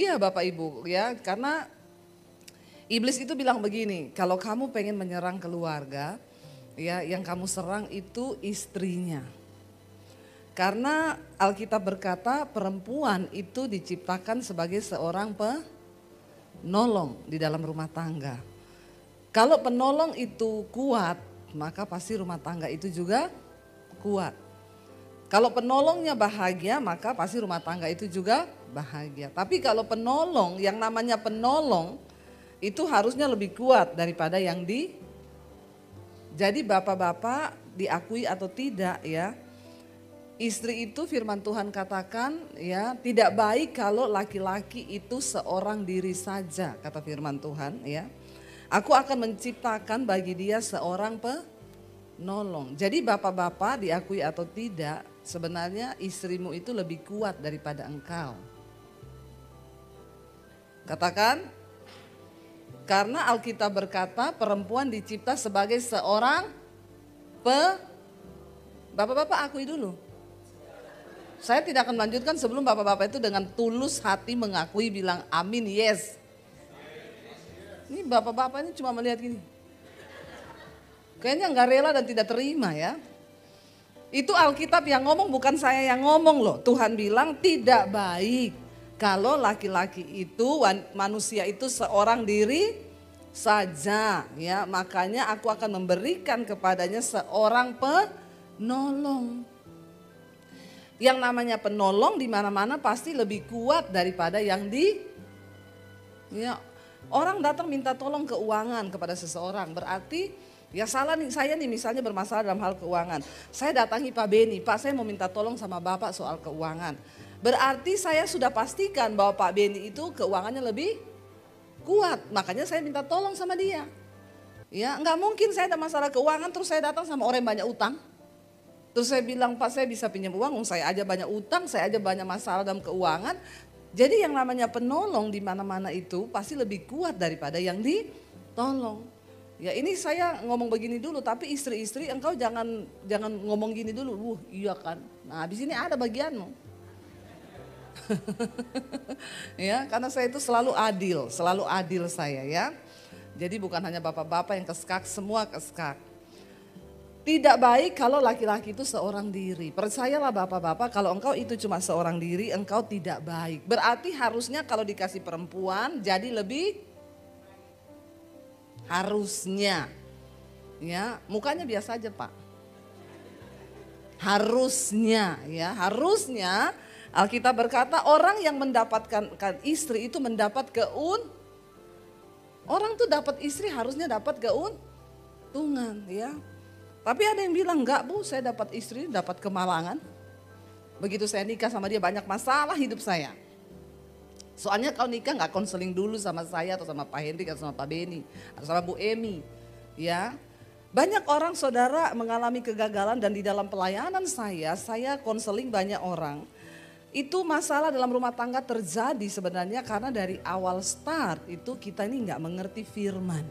Iya Bapak Ibu ya, karena iblis itu bilang begini, kalau kamu pengen menyerang keluarga, ya yang kamu serang itu istrinya. Karena Alkitab berkata perempuan itu diciptakan sebagai seorang penolong di dalam rumah tangga. Kalau penolong itu kuat, maka pasti rumah tangga itu juga kuat. Kalau penolongnya bahagia, maka pasti rumah tangga itu juga bahagia. Tapi kalau penolong, yang namanya penolong itu harusnya lebih kuat daripada yang di. Jadi bapak-bapak diakui atau tidak ya, istri itu firman Tuhan katakan ya, tidak baik kalau laki-laki itu seorang diri saja, kata firman Tuhan ya. Aku akan menciptakan bagi dia seorang penolong. Jadi bapak-bapak diakui atau tidak, sebenarnya istrimu itu lebih kuat daripada engkau. Katakan, karena Alkitab berkata perempuan dicipta sebagai seorang Bapak-bapak akui dulu. Saya tidak akan melanjutkan sebelum bapak-bapak itu dengan tulus hati mengakui, bilang amin, yes. Ini bapak-bapak ini cuma melihat gini. Kayaknya nggak rela dan tidak terima ya. Itu Alkitab yang ngomong, bukan saya yang ngomong loh. Tuhan bilang tidak baik kalau laki-laki itu, manusia itu seorang diri saja ya. Makanya aku akan memberikan kepadanya seorang penolong. Yang namanya penolong di mana-mana pasti lebih kuat daripada yang di. Ya, orang datang minta tolong keuangan kepada seseorang, berarti ya salah nih, saya nih misalnya bermasalah dalam hal keuangan. Saya datangi Pak Beni, Pak saya mau minta tolong sama Bapak soal keuangan. Berarti saya sudah pastikan bahwa Pak Beni itu keuangannya lebih kuat, makanya saya minta tolong sama dia. Ya, nggak mungkin saya ada masalah keuangan terus saya datang sama orang yang banyak utang. Terus saya bilang, Pak saya bisa pinjam uang, saya aja banyak utang, saya aja banyak masalah dalam keuangan. Jadi yang namanya penolong di mana-mana itu pasti lebih kuat daripada yang ditolong. Ya ini saya ngomong begini dulu, tapi istri-istri engkau jangan ngomong gini dulu. Iya kan. Nah, di sini ada bagianmu. Ya, karena saya itu selalu adil saya ya. Jadi bukan hanya bapak-bapak yang keskak, semua keskak. Tidak baik kalau laki-laki itu seorang diri. Percayalah bapak-bapak, kalau engkau itu cuma seorang diri, engkau tidak baik. Berarti harusnya kalau dikasih perempuan jadi lebih, harusnya. Ya, mukanya biasa aja Pak. Harusnya ya, harusnya Alkitab berkata orang yang mendapatkan istri itu mendapat orang tuh dapat istri harusnya dapat keuntungan ya. Tapi ada yang bilang enggak Bu, saya dapat istri, dapat kemalangan. Begitu saya nikah sama dia banyak masalah hidup saya. Soalnya kau nikah enggak konseling dulu sama saya atau sama Pak Hendrik atau sama Pak Beni atau sama Bu Emi. Ya, banyak orang saudara mengalami kegagalan dan di dalam pelayanan saya konseling banyak orang. Itu masalah dalam rumah tangga terjadi sebenarnya karena dari awal start itu kita ini enggak mengerti firman.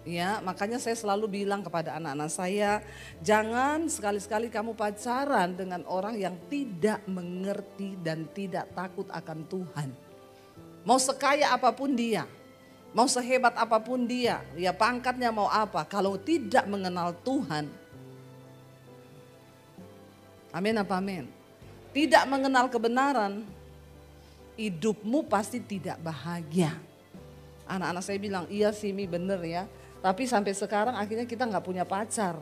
Ya, makanya saya selalu bilang kepada anak-anak saya, jangan sekali-sekali kamu pacaran dengan orang yang tidak mengerti dan tidak takut akan Tuhan. Mau sekaya apapun dia, mau sehebat apapun dia, ya pangkatnya mau apa, kalau tidak mengenal Tuhan. Amin apa amin? Tidak mengenal kebenaran, hidupmu pasti tidak bahagia. Anak-anak saya bilang, iya sih Mi bener ya. Tapi sampai sekarang akhirnya kita nggak punya pacar.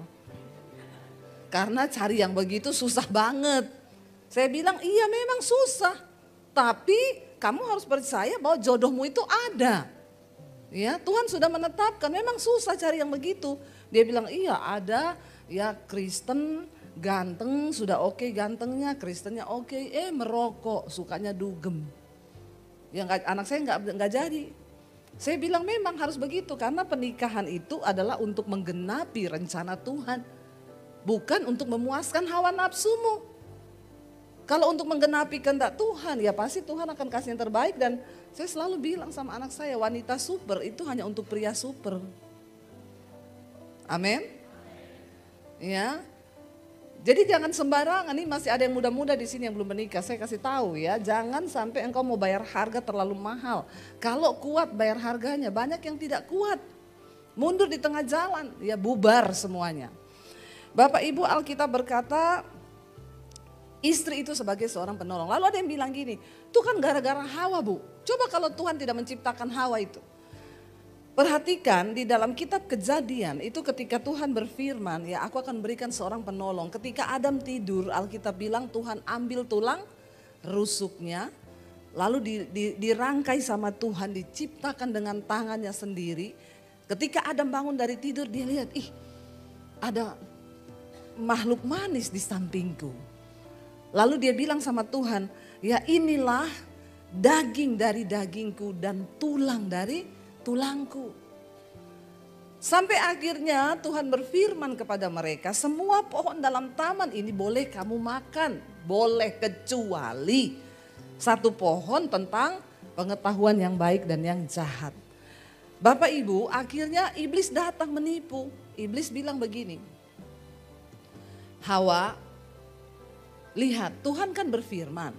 Karena cari yang begitu susah banget. Saya bilang iya memang susah. Tapi kamu harus percaya bahwa jodohmu itu ada. Ya, Tuhan sudah menetapkan, memang susah cari yang begitu. Dia bilang iya ada, ya Kristen ganteng, sudah oke gantengnya, Kristennya oke, merokok, sukanya dugem. Ya anak saya nggak jadi. Saya bilang memang harus begitu karena pernikahan itu adalah untuk menggenapi rencana Tuhan. Bukan untuk memuaskan hawa nafsumu. Kalau untuk menggenapi kehendak Tuhan ya pasti Tuhan akan kasih yang terbaik. Dan saya selalu bilang sama anak saya, wanita super itu hanya untuk pria super. Amin. Ya. Jadi jangan sembarangan, nih masih ada yang muda-muda di sini yang belum menikah. Saya kasih tahu ya, jangan sampai engkau mau bayar harga terlalu mahal. Kalau kuat bayar harganya, banyak yang tidak kuat. Mundur di tengah jalan, ya bubar semuanya. Bapak Ibu, Alkitab berkata istri itu sebagai seorang penolong. Lalu ada yang bilang gini, itu kan gara-gara Hawa, Bu. Coba kalau Tuhan tidak menciptakan Hawa itu. Perhatikan di dalam kitab Kejadian itu ketika Tuhan berfirman, ya aku akan berikan seorang penolong. Ketika Adam tidur, Alkitab bilang Tuhan ambil tulang rusuknya, lalu dirangkai sama Tuhan, diciptakan dengan tangannya sendiri. Ketika Adam bangun dari tidur, dia lihat, ada makhluk manis di sampingku. Lalu dia bilang sama Tuhan, ya inilah daging dari dagingku dan tulang dari tulangku. Sampai akhirnya Tuhan berfirman kepada mereka, semua pohon dalam taman ini boleh kamu makan. Boleh kecuali satu pohon tentang pengetahuan yang baik dan yang jahat. Bapak Ibu, akhirnya iblis datang menipu. Iblis bilang begini, Hawa, lihat Tuhan kan berfirman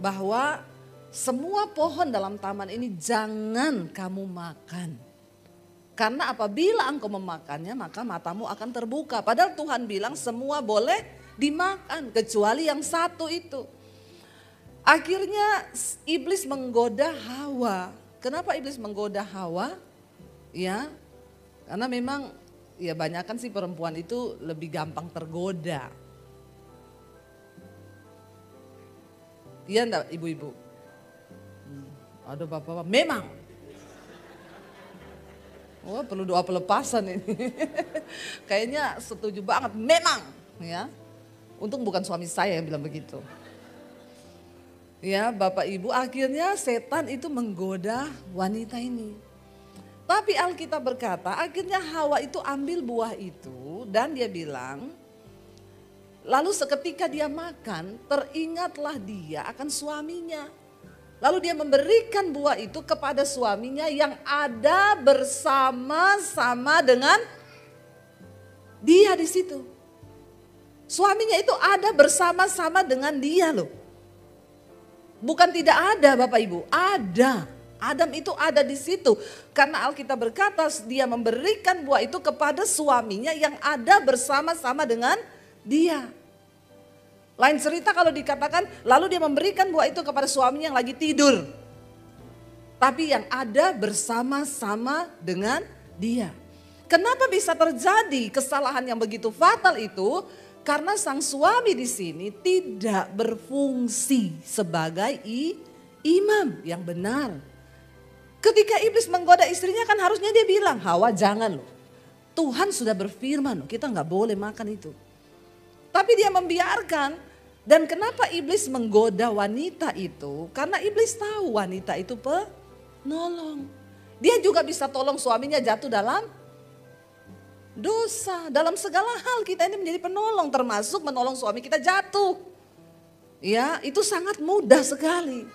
bahwa semua pohon dalam taman ini jangan kamu makan. Karena apabila engkau memakannya maka matamu akan terbuka. Padahal Tuhan bilang semua boleh dimakan kecuali yang satu itu. Akhirnya iblis menggoda Hawa. Kenapa iblis menggoda Hawa? Ya, karena memang ya banyakan sih perempuan itu lebih gampang tergoda. Iya enggak ibu-ibu? Aduh bapak-bapak, memang. Wah perlu doa pelepasan ini. Kayaknya setuju banget, memang. Ya, untung bukan suami saya yang bilang begitu. Ya Bapak Ibu, akhirnya setan itu menggoda wanita ini. Tapi Alkitab berkata akhirnya Hawa itu ambil buah itu dan dia bilang, lalu seketika dia makan teringatlah dia akan suaminya. Lalu dia memberikan buah itu kepada suaminya yang ada bersama-sama dengan dia di situ. Suaminya itu ada bersama-sama dengan dia loh. Bukan tidak ada Bapak Ibu, ada. Adam itu ada di situ. Karena Alkitab berkata dia memberikan buah itu kepada suaminya yang ada bersama-sama dengan dia. Lain cerita kalau dikatakan lalu dia memberikan buah itu kepada suaminya yang lagi tidur. Tapi yang ada bersama-sama dengan dia. Kenapa bisa terjadi kesalahan yang begitu fatal itu? Karena sang suami di sini tidak berfungsi sebagai imam yang benar. Ketika iblis menggoda istrinya kan harusnya dia bilang, Hawa jangan loh. Tuhan sudah berfirman, kita nggak boleh makan itu. Tapi dia membiarkan. Dan kenapa iblis menggoda wanita itu? Karena iblis tahu wanita itu penolong. Dia juga bisa tolong suaminya jatuh dalam dosa. Dalam segala hal kita ini menjadi penolong, termasuk menolong suami kita jatuh. Ya, itu sangat mudah sekali.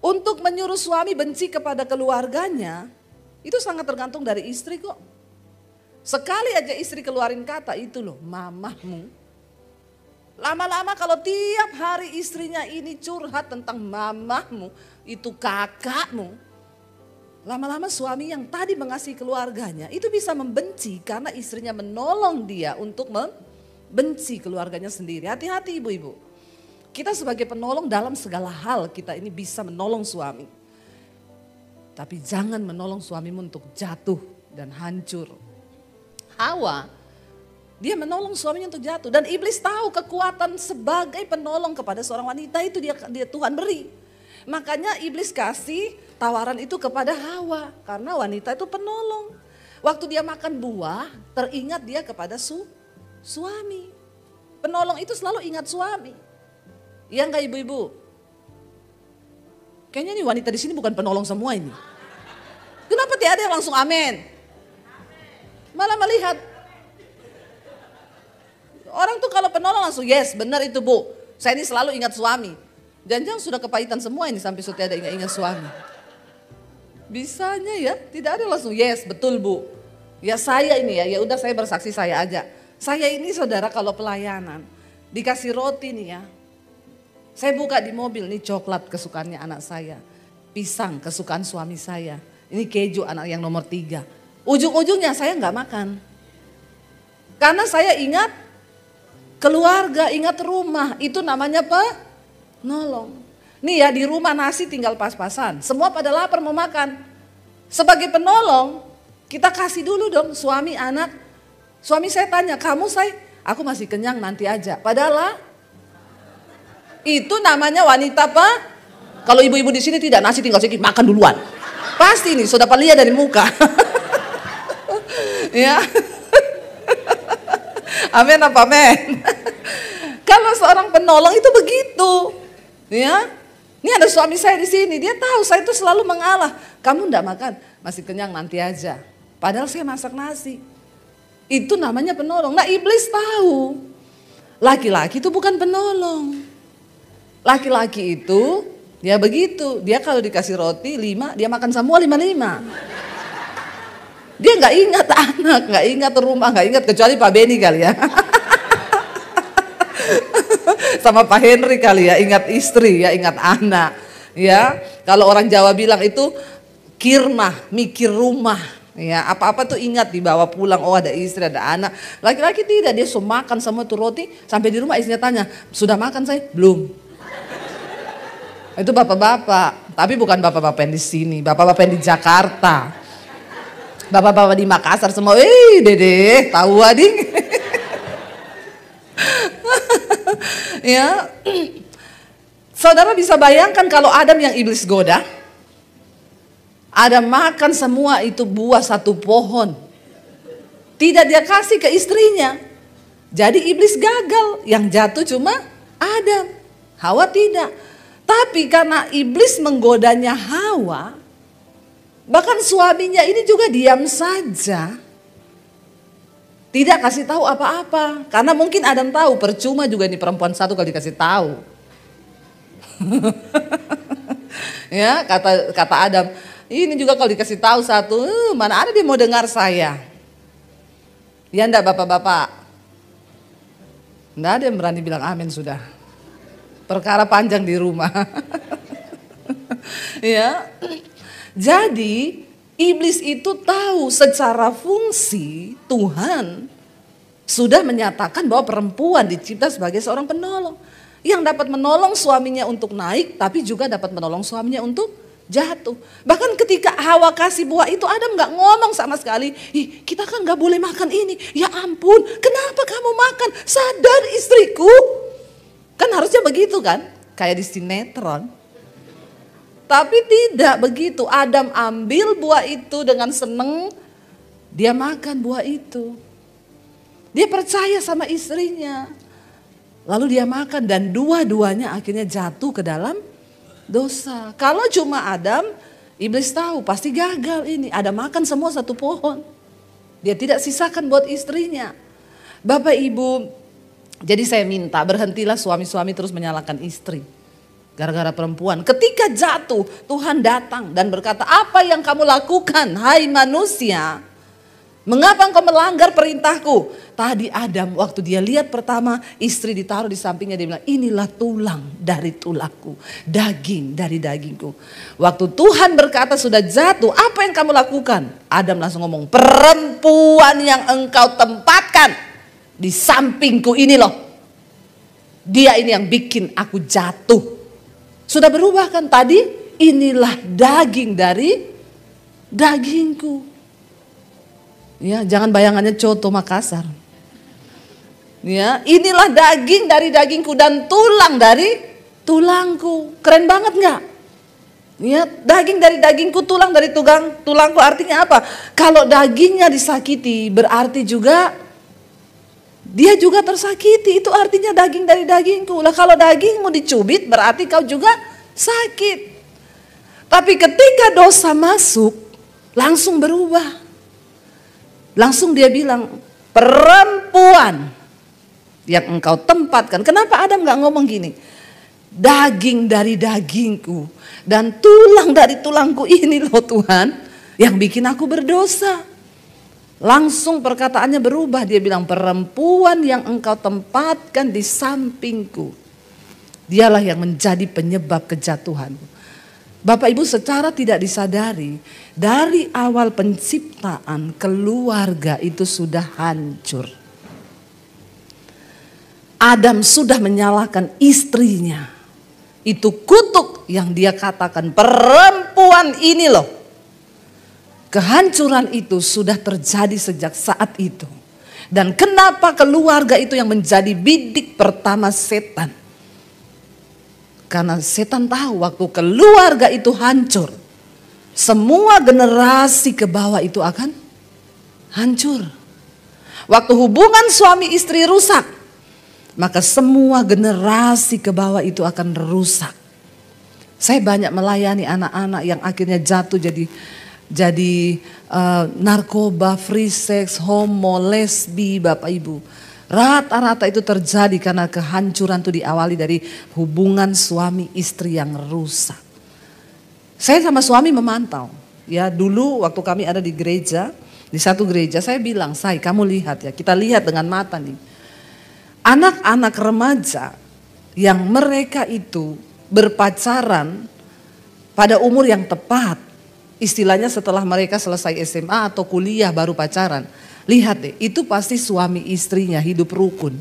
Untuk menyuruh suami benci kepada keluarganya, itu sangat tergantung dari istri kok. Sekali aja istri keluarin kata itu loh, mamahmu. Lama-lama kalau tiap hari istrinya ini curhat tentang mamahmu, itu kakakmu. Lama-lama suami yang tadi mengasihi keluarganya itu bisa membenci karena istrinya menolong dia untuk membenci keluarganya sendiri. Hati-hati ibu-ibu. Kita sebagai penolong dalam segala hal kita ini bisa menolong suami. Tapi jangan menolong suamimu untuk jatuh dan hancur. Hawa, dia menolong suaminya untuk jatuh. Dan iblis tahu kekuatan sebagai penolong kepada seorang wanita itu dia Tuhan beri. Makanya iblis kasih tawaran itu kepada Hawa. Karena wanita itu penolong. Waktu dia makan buah, teringat dia kepada suami. Penolong itu selalu ingat suami. Iya enggak ibu-ibu? Kayaknya nih wanita di sini bukan penolong semua ini. Kenapa tidak ada yang langsung amin? Malah melihat. Orang tuh kalau penolong langsung yes benar itu bu. Saya ini selalu ingat suami. Jangan-jangan sudah kepahitan semua ini sampai sudah ada ingat suami. Bisanya ya tidak ada langsung yes betul bu. Ya saya ini ya udah saya bersaksi saya aja. Saya ini saudara kalau pelayanan, dikasih roti nih ya. Saya buka di mobil, nih coklat kesukaannya anak saya. Pisang kesukaan suami saya. Ini keju anak yang nomor 3. Ujung-ujungnya saya nggak makan. Karena saya ingat keluarga, ingat rumah. Itu namanya penolong. Nih ya di rumah nasi tinggal pas-pasan. Semua pada lapar mau makan. Sebagai penolong, kita kasih dulu dong suami, anak. Suami saya tanya, kamu aku masih kenyang nanti aja. Padahal itu namanya wanita Kalau ibu-ibu di sini tidak nasi tinggal sedikit, makan duluan. Pasti nih, sudah lihat dari muka. Ya. Amin apa amin. Kalau seorang penolong itu begitu. Ya. Ini ada suami saya di sini, dia tahu saya itu selalu mengalah. Kamu enggak makan, masih kenyang nanti aja. Padahal saya masak nasi. Itu namanya penolong. Nah iblis tahu. Laki-laki itu bukan penolong. Laki-laki itu ya begitu. Dia kalau dikasih roti 5, dia makan semua 5. Dia nggak ingat anak, nggak ingat rumah, nggak ingat kecuali Pak Beni kali ya. Sama Pak Henry kali ya, ingat istri ya, ingat anak. Ya, kalau orang Jawa bilang itu kirmah, mikir rumah. Ya, apa-apa tuh ingat dibawa pulang, oh ada istri, ada anak. Laki-laki tidak, dia sudah makan semua tuh roti, sampai di rumah istrinya tanya, sudah makan saya? Belum. Itu bapak-bapak, tapi bukan bapak-bapak yang di sini, bapak-bapak yang di Jakarta. Bapak-bapak di Makassar semua, dede, tahu ading. Ya, saudara bisa bayangkan kalau Adam yang iblis goda, Adam makan semua itu buah satu pohon. Tidak dia kasih ke istrinya. Jadi iblis gagal. Yang jatuh cuma Adam. Hawa tidak. Tapi karena iblis menggodanya Hawa, bahkan suaminya ini juga diam saja. Tidak kasih tahu apa-apa. Karena mungkin Adam tahu, percuma juga nih perempuan satu kalau dikasih tahu. Ya, kata Adam, ini juga kalau dikasih tahu satu, mana ada dia mau dengar saya. Ya enggak bapak-bapak. Enggak ada yang berani bilang amin sudah. Perkara panjang di rumah. Ya. Jadi iblis itu tahu secara fungsi Tuhan sudah menyatakan bahwa perempuan dicipta sebagai seorang penolong. Yang dapat menolong suaminya untuk naik, tapi juga dapat menolong suaminya untuk jatuh. Bahkan ketika Hawa kasih buah itu, Adam gak ngomong sama sekali. Ih, kita kan gak boleh makan ini. Ya ampun, kenapa kamu makan? Sadar istriku. Kan harusnya begitu kan? Kayak di sinetron. Tapi tidak begitu. Adam ambil buah itu dengan seneng. Dia makan buah itu. Dia percaya sama istrinya. Lalu dia makan dan dua-duanya akhirnya jatuh ke dalam dosa. Kalau cuma Adam, iblis tahu pasti gagal ini. Adam makan semua satu pohon. Dia tidak sisakan buat istrinya. Bapak Ibu, jadi saya minta berhentilah suami-suami terus menyalahkan istri. Gara-gara perempuan. Ketika jatuh, Tuhan datang dan berkata, apa yang kamu lakukan hai manusia? Mengapa engkau melanggar perintahku? Tadi Adam waktu dia lihat pertama istri ditaruh di sampingnya, dia bilang inilah tulang dari tulangku, daging dari dagingku. Waktu Tuhan berkata sudah jatuh, apa yang kamu lakukan? Adam langsung ngomong, perempuan yang engkau tempatkan di sampingku ini loh. Dia ini yang bikin aku jatuh. Sudah berubah kan tadi? Inilah daging dari dagingku. Ya, jangan bayangannya coto Makassar. Ya, inilah daging dari dagingku dan tulang dari tulangku. Keren banget nggak? Ya, daging dari dagingku, tulang dari tulangku artinya apa? Kalau dagingnya disakiti berarti juga dia juga tersakiti. Itu artinya daging dari dagingku. Lah kalau dagingmu dicubit berarti kau juga sakit. Tapi ketika dosa masuk langsung berubah. Langsung dia bilang, perempuan yang engkau tempatkan. Kenapa Adam gak ngomong gini? Daging dari dagingku dan tulang dari tulangku ini loh Tuhan yang bikin aku berdosa. Langsung perkataannya berubah. Dia bilang, perempuan yang engkau tempatkan di sampingku, dialah yang menjadi penyebab kejatuhanku. Bapak Ibu, secara tidak disadari, dari awal penciptaan keluarga itu sudah hancur. Adam sudah menyalahkan istrinya. Itu kutuk yang dia katakan, perempuan ini loh. Kehancuran itu sudah terjadi sejak saat itu. Dan kenapa keluarga itu yang menjadi bidik pertama setan? Karena setan tahu waktu keluarga itu hancur, semua generasi ke bawah itu akan hancur. Waktu hubungan suami istri rusak, maka semua generasi ke bawah itu akan rusak. Saya banyak melayani anak-anak yang akhirnya jatuh jadi narkoba, free sex, homo, lesbi, Bapak Ibu. Rata-rata itu terjadi karena kehancuran itu diawali dari hubungan suami istri yang rusak. Saya sama suami memantau. Ya, dulu waktu kami ada di gereja, di satu gereja, saya bilang, "Say, kamu lihat ya, kita lihat dengan mata nih. Anak-anak remaja yang mereka itu berpacaran pada umur yang tepat. Istilahnya setelah mereka selesai SMA atau kuliah baru pacaran. Lihat deh, itu pasti suami istrinya hidup rukun.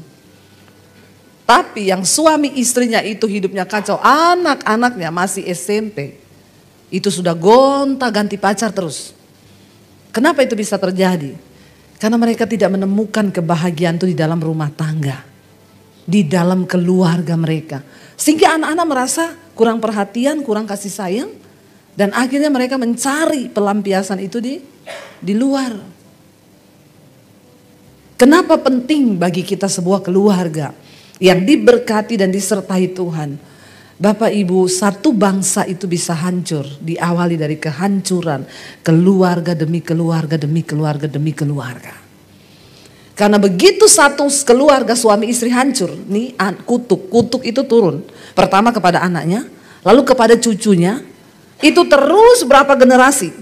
Tapi yang suami istrinya itu hidupnya kacau, anak-anaknya masih SMP. Itu sudah gonta-ganti pacar terus. Kenapa itu bisa terjadi? Karena mereka tidak menemukan kebahagiaan itu di dalam rumah tangga. Di dalam keluarga mereka. Sehingga anak-anak merasa kurang perhatian, kurang kasih sayang. Dan akhirnya mereka mencari pelampiasan itu di luar. Kenapa penting bagi kita sebuah keluarga yang diberkati dan disertai Tuhan? Bapak Ibu, satu bangsa itu bisa hancur diawali dari kehancuran keluarga demi keluarga demi keluarga demi keluarga. Karena begitu satu keluarga suami istri hancur, nih kutuk itu turun. Pertama kepada anaknya, lalu kepada cucunya, itu terus berapa generasi.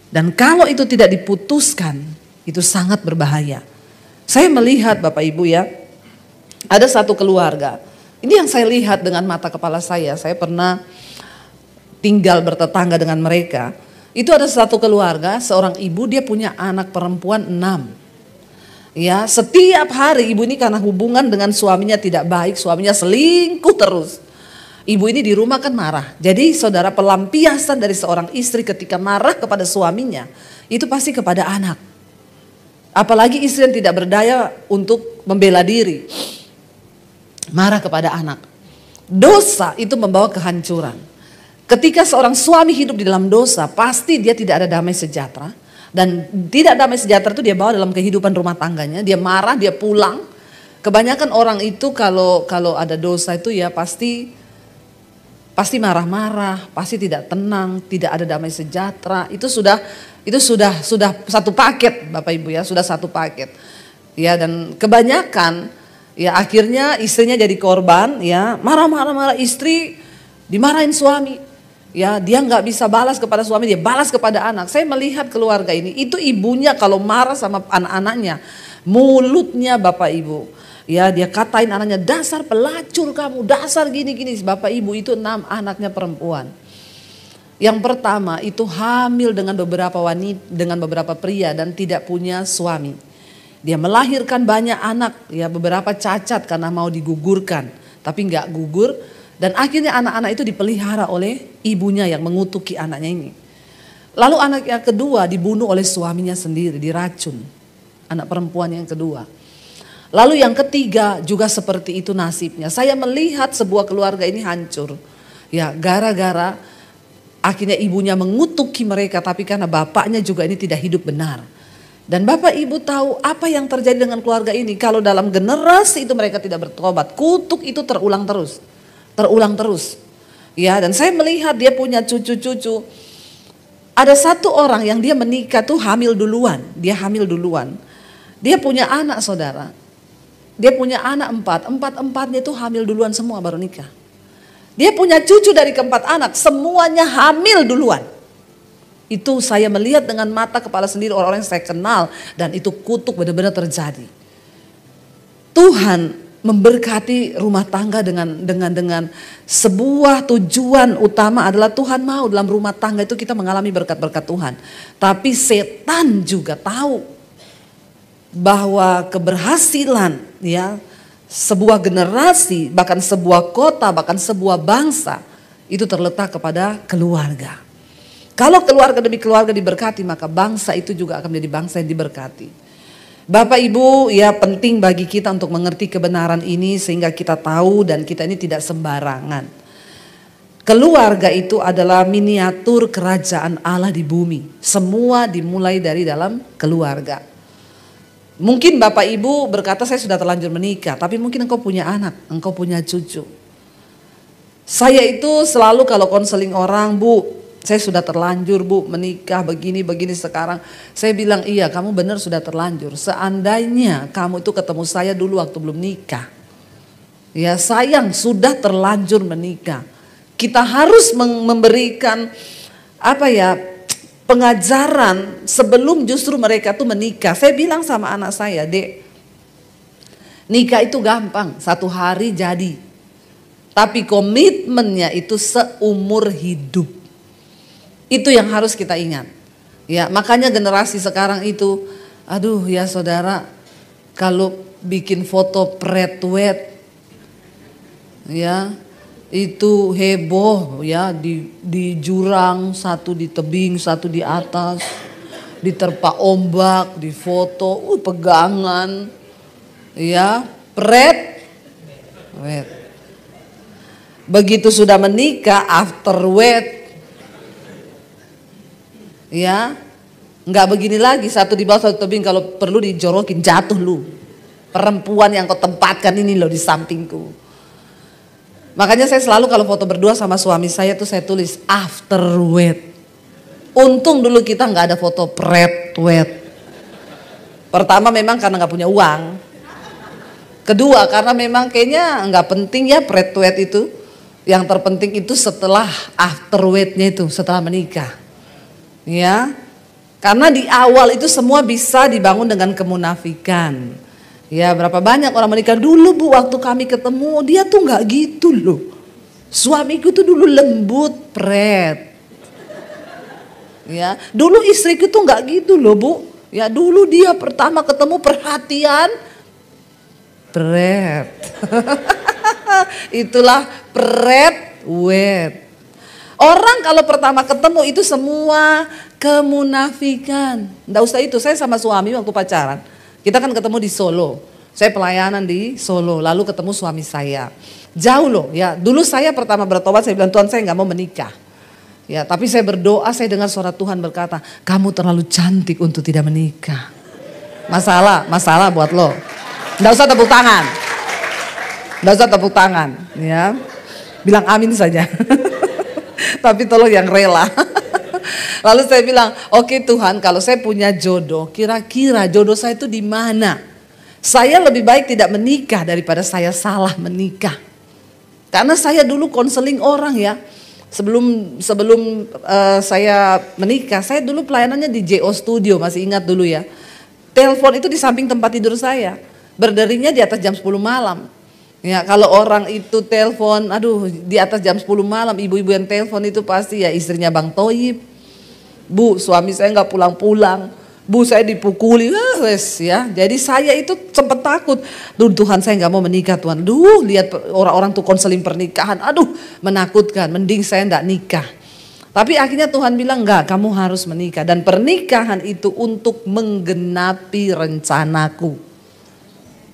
Dan kalau itu tidak diputuskan, itu sangat berbahaya. Saya melihat Bapak Ibu ya, ada satu keluarga. Ini yang saya lihat dengan mata kepala saya pernah tinggal bertetangga dengan mereka. Itu ada satu keluarga, seorang ibu dia punya anak perempuan 6. Ya, setiap hari ibu ini karena hubungan dengan suaminya tidak baik, suaminya selingkuh terus. Ibu ini di rumah kan marah. Jadi saudara, pelampiasan dari seorang istri ketika marah kepada suaminya, itu pasti kepada anak. Apalagi istri yang tidak berdaya untuk membela diri. Marah kepada anak. Dosa itu membawa kehancuran. Ketika seorang suami hidup di dalam dosa, pasti dia tidak ada damai sejahtera. Dan tidak damai sejahtera itu dia bawa dalam kehidupan rumah tangganya. Dia marah, dia pulang. Kebanyakan orang itu kalau ada dosa itu ya pasti marah-marah, pasti tidak tenang, tidak ada damai sejahtera. Itu sudah satu paket Bapak Ibu ya, sudah satu paket. Ya, dan kebanyakan ya akhirnya istrinya jadi korban ya, marah istri dimarahin suami. Ya, dia nggak bisa balas kepada suami, dia balas kepada anak. Saya melihat keluarga ini, itu ibunya kalau marah sama anak-anaknya, mulutnya Bapak Ibu. Ya, dia katain anaknya, dasar pelacur kamu, dasar gini-gini. Bapak Ibu itu 6 anaknya perempuan. Yang pertama itu hamil dengan beberapa wanita, dengan beberapa pria dan tidak punya suami. Dia melahirkan banyak anak, ya beberapa cacat karena mau digugurkan, tapi nggak gugur. Dan akhirnya anak-anak itu dipelihara oleh ibunya yang mengutuki anaknya ini. Lalu anak yang kedua dibunuh oleh suaminya sendiri, diracun. Anak perempuan yang kedua. Lalu yang ketiga juga seperti itu nasibnya. Saya melihat sebuah keluarga ini hancur. Ya, gara-gara akhirnya ibunya mengutuki mereka, tapi karena bapaknya juga ini tidak hidup benar. Dan Bapak Ibu tahu apa yang terjadi dengan keluarga ini? Kalau dalam generasi itu mereka tidak bertobat, kutuk itu terulang terus. Terulang terus. Ya, dan saya melihat dia punya cucu-cucu. Ada satu orang yang dia menikah tuh hamil duluan. Dia hamil duluan. Dia punya anak saudara. Dia punya anak 4. 4-empatnya itu hamil duluan semua baru nikah. Dia punya cucu dari keempat anak. Semuanya hamil duluan. Itu saya melihat dengan mata kepala sendiri orang-orang yang saya kenal. Dan itu kutuk benar-benar terjadi. Tuhan memberkati rumah tangga dengan sebuah tujuan utama adalah Tuhan mau dalam rumah tangga itu kita mengalami berkat-berkat Tuhan. Tapi setan juga tahu bahwa keberhasilan ya sebuah generasi, bahkan sebuah kota, bahkan sebuah bangsa itu terletak kepada keluarga. Kalau keluarga demi keluarga diberkati, maka bangsa itu juga akan menjadi bangsa yang diberkati. Bapak Ibu, ya penting bagi kita untuk mengerti kebenaran ini sehingga kita tahu dan kita ini tidak sembarangan. Keluarga itu adalah miniatur kerajaan Allah di bumi. Semua dimulai dari dalam keluarga. Mungkin Bapak Ibu berkata saya sudah terlanjur menikah, tapi mungkin engkau punya anak, engkau punya cucu. Saya itu selalu kalau konseling orang, Bu, saya sudah terlanjur Bu menikah begini sekarang. Saya bilang iya kamu benar sudah terlanjur. Seandainya kamu itu ketemu saya dulu waktu belum nikah. Ya sayang sudah terlanjur menikah. Kita harus memberikan pengajaran sebelum justru mereka tuh menikah. Saya bilang sama anak saya, Dek, nikah itu gampang, 1 hari jadi. Tapi komitmennya itu seumur hidup. Itu yang harus kita ingat. Ya, makanya generasi sekarang itu, aduh ya saudara, kalau bikin foto pretwet, ya itu heboh ya di jurang, satu di tebing, satu di atas, diterpa ombak, di foto, pegangan, ya pretwet. Begitu sudah menikah, afterwet. Ya, nggak begini lagi, satu di bawah satu tebing, kalau perlu dijorokin jatuh lu. Perempuan yang kau tempatkan ini loh di sampingku. Makanya saya selalu kalau foto berdua sama suami saya tuh saya tulis afterwet. Untung dulu kita nggak ada foto pretwet. Pertama memang karena nggak punya uang. Kedua karena memang kayaknya nggak penting ya pretwet itu. Yang terpenting itu setelah afterwetnya itu, setelah menikah. Ya, karena di awal itu semua bisa dibangun dengan kemunafikan. Ya, berapa banyak orang menikah dulu Bu, waktu kami ketemu dia tuh nggak gitu loh. Suamiku tuh dulu lembut, pret. Ya, dulu istriku tuh nggak gitu loh Bu. Ya, dulu dia pertama ketemu perhatian, pret. Itulah pret wet. Orang kalau pertama ketemu itu semua kemunafikan. Nggak usah itu, saya sama suami waktu pacaran. Kita kan ketemu di Solo. Saya pelayanan di Solo, lalu ketemu suami saya. Jauh loh ya, dulu saya pertama bertobat saya bilang Tuhan saya nggak mau menikah. Ya, tapi saya berdoa, saya dengar suara Tuhan berkata, kamu terlalu cantik untuk tidak menikah. Masalah buat lo. Nggak usah tepuk tangan. Nggak usah tepuk tangan ya. Bilang amin saja. Tapi tolong yang rela. Lalu saya bilang, oke Tuhan, kalau saya punya jodoh, kira-kira jodoh saya itu di mana? Saya lebih baik tidak menikah daripada saya salah menikah. Karena saya dulu konseling orang ya. Sebelum saya menikah, saya dulu pelayanannya di JO Studio, masih ingat dulu ya. Telepon itu di samping tempat tidur saya. Berderinya di atas jam 10 malam. Ya, kalau orang itu telepon, aduh di atas jam 10 malam ibu-ibu yang telepon itu pasti ya istrinya Bang Toyib. Bu, suami saya nggak pulang-pulang. Bu, saya dipukuli. Ya. Jadi saya itu sempat takut. Duh, Tuhan saya nggak mau menikah Tuhan. Duh, lihat orang-orang tuh konseling pernikahan. Aduh, menakutkan. Mending saya nggak nikah. Tapi akhirnya Tuhan bilang enggak, kamu harus menikah. Dan pernikahan itu untuk menggenapi rencanaku.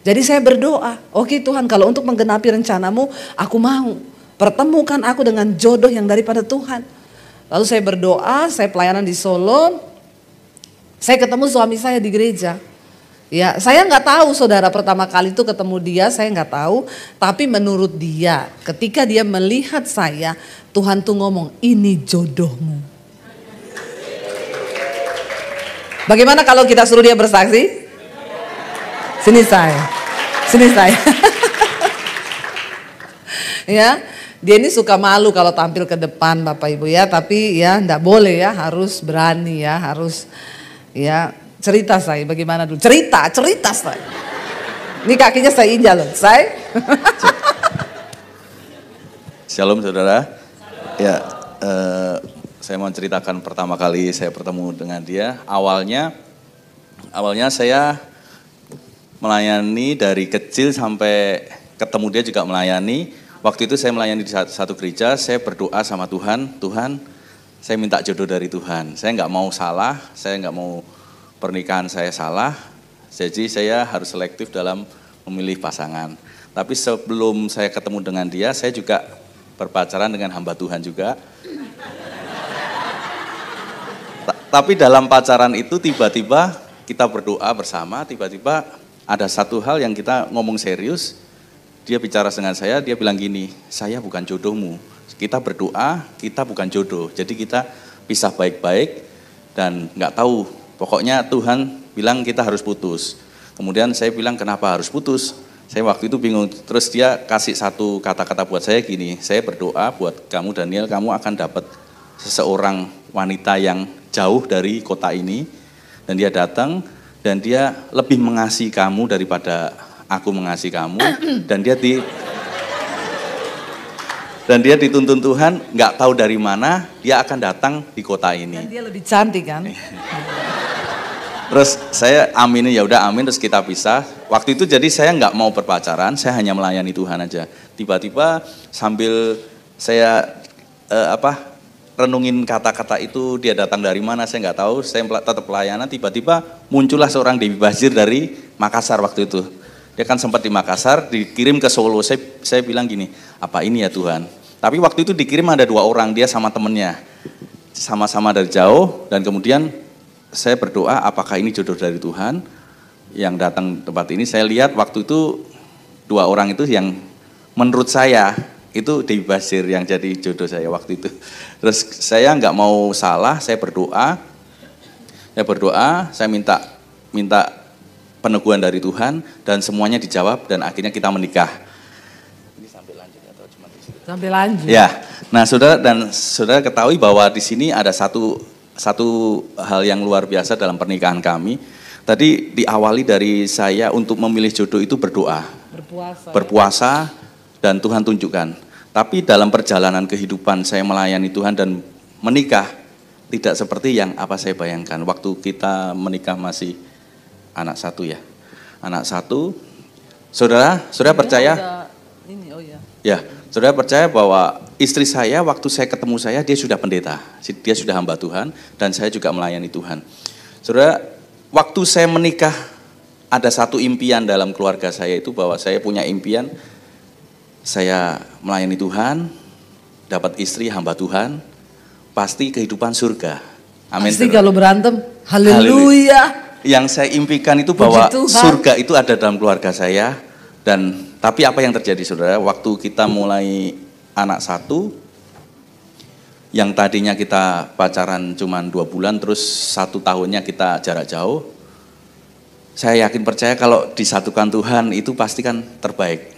Jadi saya berdoa, oke Tuhan kalau untuk menggenapi rencanamu aku mau. Pertemukan aku dengan jodoh yang daripada Tuhan. Lalu saya berdoa, saya pelayanan di Solo. Saya ketemu suami saya di gereja. Ya, saya nggak tahu saudara pertama kali itu ketemu dia, saya nggak tahu. Tapi menurut dia, ketika dia melihat saya, Tuhan tuh ngomong, ini jodohmu. Bagaimana kalau kita suruh dia bersaksi? Sini saya. Ya, Dia ini suka malu kalau tampil ke depan Bapak Ibu ya, tapi ya enggak boleh ya, harus berani ya, harus ya cerita saya bagaimana dulu. Cerita saya. Ini kakinya saya injak loh, saya. Shalom saudara. Ya, saya mau ceritakan pertama kali saya bertemu dengan dia. Awalnya saya melayani dari kecil sampai ketemu dia juga melayani. Waktu itu saya melayani di satu gereja, saya berdoa sama Tuhan, Tuhan saya minta jodoh dari Tuhan. Saya nggak mau salah, saya nggak mau pernikahan saya salah, jadi saya harus selektif dalam memilih pasangan. Tapi sebelum saya ketemu dengan dia, saya juga berpacaran dengan hamba Tuhan juga. Tapi dalam pacaran itu tiba-tiba kita berdoa bersama, tiba-tiba ada satu hal yang kita ngomong serius. Dia bicara dengan saya, dia bilang gini, saya bukan jodohmu. Kita berdoa, kita bukan jodoh. Jadi kita pisah baik-baik dan nggak tahu. Pokoknya Tuhan bilang kita harus putus. Kemudian saya bilang kenapa harus putus? Saya waktu itu bingung. Terus dia kasih satu kata-kata buat saya gini, saya berdoa buat kamu Daniel, kamu akan dapat seseorang wanita yang jauh dari kota ini. Dan dia datang dan dia lebih mengasihi kamu daripada aku mengasihi kamu, dan dia dituntun Tuhan, nggak tahu dari mana dia akan datang di kota ini. Dan dia lebih cantik kan? Terus saya aminin, ya udah amin, terus kita pisah. Waktu itu jadi saya nggak mau berpacaran, saya hanya melayani Tuhan aja. Tiba-tiba sambil saya renungin kata-kata itu, dia datang dari mana saya nggak tahu. Saya tetap pelayanan. Tiba-tiba muncullah seorang Dewi Basir dari Makassar waktu itu. Dia kan sempat di Makassar, dikirim ke Solo. Saya bilang gini, apa ini ya Tuhan? Tapi waktu itu dikirim ada 2 orang, dia sama temennya. Sama-sama dari jauh, dan kemudian saya berdoa apakah ini jodoh dari Tuhan yang datang tempat ini. Saya lihat waktu itu 2 orang itu yang menurut saya itu Dewi Basir yang jadi jodoh saya waktu itu. Terus saya nggak mau salah, saya berdoa, saya minta peneguhan dari Tuhan dan semuanya dijawab dan akhirnya kita menikah. Ini sampai lanjut atau cuma di situ? Sampai lanjut. Ya. Nah, saudara ketahui bahwa di sini ada satu hal yang luar biasa dalam pernikahan kami. Tadi diawali dari saya untuk memilih jodoh itu berdoa. Berpuasa dan Tuhan tunjukkan. Tapi dalam perjalanan kehidupan saya melayani Tuhan dan menikah tidak seperti yang apa saya bayangkan. Waktu kita menikah masih anak 1 ya. Anak 1. Saudara percaya? Ya, saudara percaya bahwa istri saya waktu saya ketemu saya, dia sudah pendeta. Dia sudah hamba Tuhan dan saya juga melayani Tuhan. Saudara, waktu saya menikah ada satu impian dalam keluarga saya itu bahwa saya punya impian saya melayani Tuhan, dapat istri hamba Tuhan, pasti kehidupan surga. Amin. Pasti kalau berantem, haleluya. Yang saya impikan itu bahwa surga itu ada dalam keluarga saya. Dan tapi apa yang terjadi saudara, waktu kita mulai anak 1, yang tadinya kita pacaran cuma 2 bulan, terus 1 tahunnya kita jarak jauh, saya yakin percaya kalau disatukan Tuhan itu pasti kan terbaik.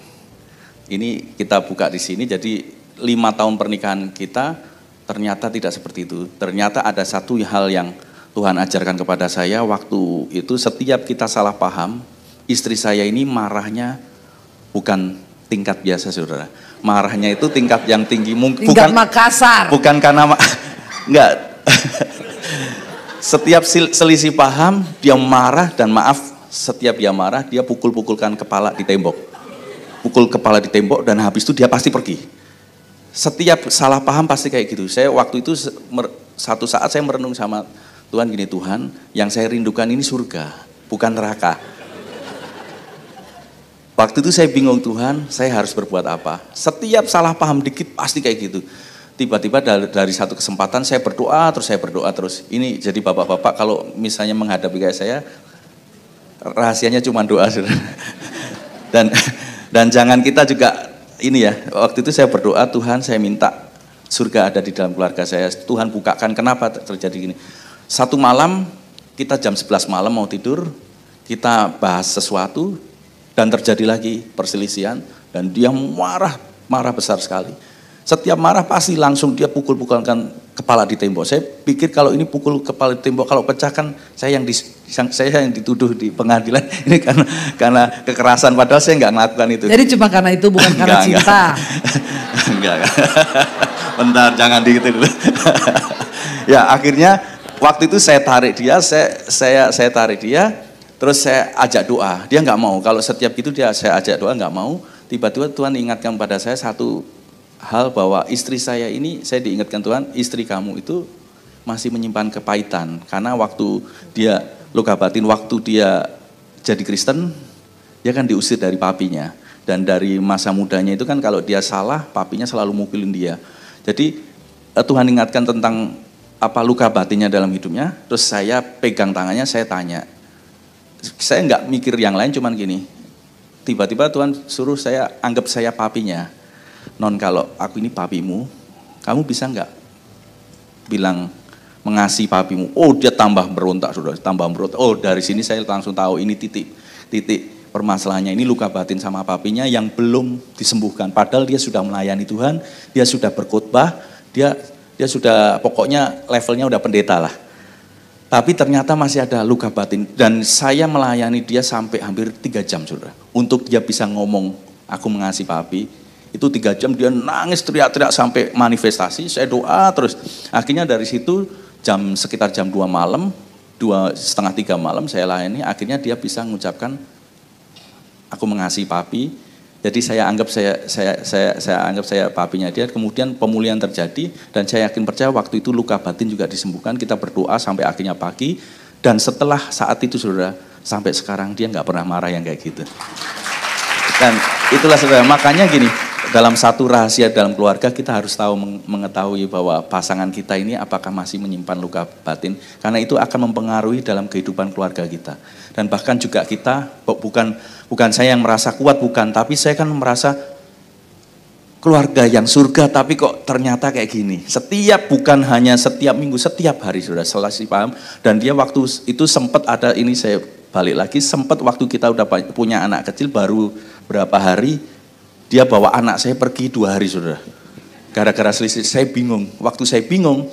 Ini kita buka di sini, jadi 5 tahun pernikahan kita ternyata tidak seperti itu. Ternyata ada satu hal yang Tuhan ajarkan kepada saya waktu itu, setiap kita salah paham, istri saya ini marahnya bukan tingkat biasa saudara. Marahnya itu tingkat yang tinggi, tingkat Makassar. Bukan karena enggak. Setiap selisih paham dia marah, dan maaf, setiap dia marah dia pukul-pukulkan kepala di tembok. Pukul kepala di tembok dan habis itu dia pasti pergi. Setiap salah paham pasti kayak gitu. Saya waktu itu satu saat saya merenung sama Tuhan gini, Tuhan, yang saya rindukan ini surga, bukan neraka. Waktu itu saya bingung, Tuhan, saya harus berbuat apa? Setiap salah paham dikit pasti kayak gitu. Tiba-tiba dari satu kesempatan saya berdoa terus. Ini jadi bapak-bapak kalau misalnya menghadapi kayak saya, rahasianya cuma doa. Dan jangan kita juga ini ya, waktu itu saya berdoa, Tuhan saya minta surga ada di dalam keluarga saya. Tuhan bukakan, kenapa terjadi gini. Satu malam, kita jam 11 malam mau tidur, kita bahas sesuatu, dan terjadi lagi perselisihan, dan dia marah besar sekali. Setiap marah pasti langsung dia pukul-pukulkan kepala di tembok. Saya pikir kalau ini pukul kepala di tembok, kalau pecah kan saya yang dituduh di pengadilan. Ini karena kekerasan, padahal saya nggak melakukan itu. Jadi cuma karena itu, bukan karena cinta. Enggak. Bentar, jangan gitu dulu. Ya akhirnya waktu itu saya tarik dia, saya tarik dia, terus saya ajak doa. Dia nggak mau. Kalau setiap itu saya ajak doa nggak mau. Tiba-tiba Tuhan ingatkan pada saya satu hal, bahwa istri saya ini, saya diingatkan Tuhan, istri kamu itu masih menyimpan kepahitan. Karena waktu dia luka batin, waktu dia jadi Kristen, dia kan diusir dari papinya. Dan dari masa mudanya itu kan kalau dia salah, papinya selalu mukulin dia. Jadi Tuhan ingatkan tentang apa luka batinnya dalam hidupnya, terus saya pegang tangannya, saya tanya. Saya nggak mikir yang lain, cuman gini, tiba-tiba Tuhan suruh saya anggap saya papinya. Non, kalau aku ini papimu, kamu bisa nggak bilang mengasihi papimu? Oh, dia tambah berontak, sudah tambah berontak. Oh, dari sini saya langsung tahu ini titik permasalahannya. Ini luka batin sama papinya yang belum disembuhkan. Padahal dia sudah melayani Tuhan, dia sudah berkhotbah, dia sudah pokoknya levelnya udah pendeta lah. Tapi ternyata masih ada luka batin, dan saya melayani dia sampai hampir 3 jam, saudara. Untuk dia bisa ngomong, aku mengasihi papi. Itu 3 jam dia nangis teriak-teriak sampai manifestasi, saya doa terus. Akhirnya dari situ sekitar jam 2 malam, 2:30, 3 malam saya layani, akhirnya dia bisa mengucapkan aku mengasihi papi. Jadi saya anggap saya papinya dia. Kemudian pemulihan terjadi, dan saya yakin percaya waktu itu luka batin juga disembuhkan. Kita berdoa sampai akhirnya pagi, dan setelah saat itu saudara, sampai sekarang dia nggak pernah marah yang kayak gitu. Dan itulah saudara, makanya gini, dalam satu rahasia dalam keluarga kita harus tahu mengetahui bahwa pasangan kita ini apakah masih menyimpan luka batin, karena itu akan mempengaruhi dalam kehidupan keluarga kita. Dan bahkan juga kita, bukan saya yang merasa kuat, bukan, tapi saya kan merasa keluarga yang surga, tapi kok ternyata kayak gini. Bukan hanya setiap minggu, setiap hari sudah selesai paham. Dan dia waktu itu sempat ada, ini saya balik lagi, sempat waktu kita udah punya anak kecil baru berapa hari, dia bawa anak saya pergi 2 hari saudara. Gara-gara selisih, saya bingung. Waktu saya bingung,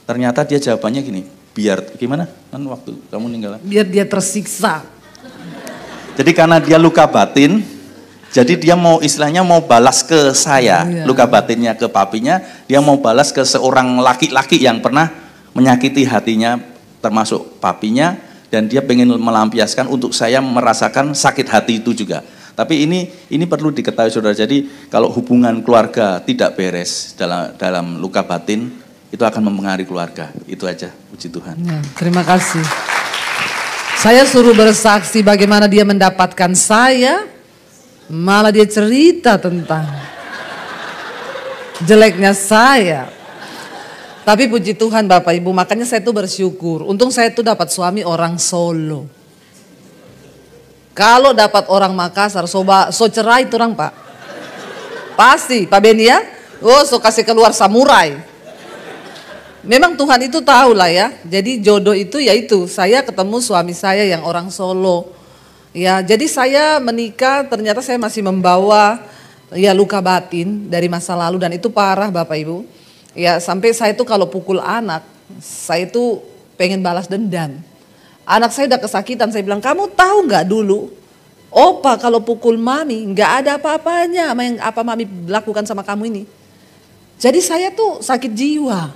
ternyata dia jawabannya gini, biar gimana? Kan waktu kamu ninggal. Biar dia tersiksa. Jadi karena dia luka batin, jadi dia mau istilahnya mau balas ke saya, luka batinnya ke papinya, dia mau balas ke seorang laki-laki yang pernah menyakiti hatinya, termasuk papinya, dan dia pengen melampiaskan untuk saya merasakan sakit hati itu juga. Tapi ini perlu diketahui saudara. Jadi kalau hubungan keluarga tidak beres dalam luka batin, itu akan mempengaruhi keluarga. Itu aja, puji Tuhan. Ya, terima kasih. Saya suruh bersaksi bagaimana dia mendapatkan saya, malah dia cerita tentang jeleknya saya. Tapi puji Tuhan Bapak Ibu, makanya saya tuh bersyukur. Untung saya tuh dapat suami orang Solo. Kalau dapat orang Makassar, so cerai itu orang Pak. Pasti, Pak Beni ya. Oh, so kasih keluar samurai. Memang Tuhan itu tahu lah ya. Jadi jodoh itu yaitu saya ketemu suami saya yang orang Solo. Ya, jadi saya menikah ternyata saya masih membawa ya luka batin dari masa lalu, dan itu parah Bapak Ibu. Ya, sampai saya tuh kalau pukul anak, saya tuh pengen balas dendam. Anak saya udah kesakitan, saya bilang, kamu tahu nggak dulu, opa kalau pukul mami nggak ada apa-apanya sama yang apa mami lakukan sama kamu ini. Jadi saya tuh sakit jiwa.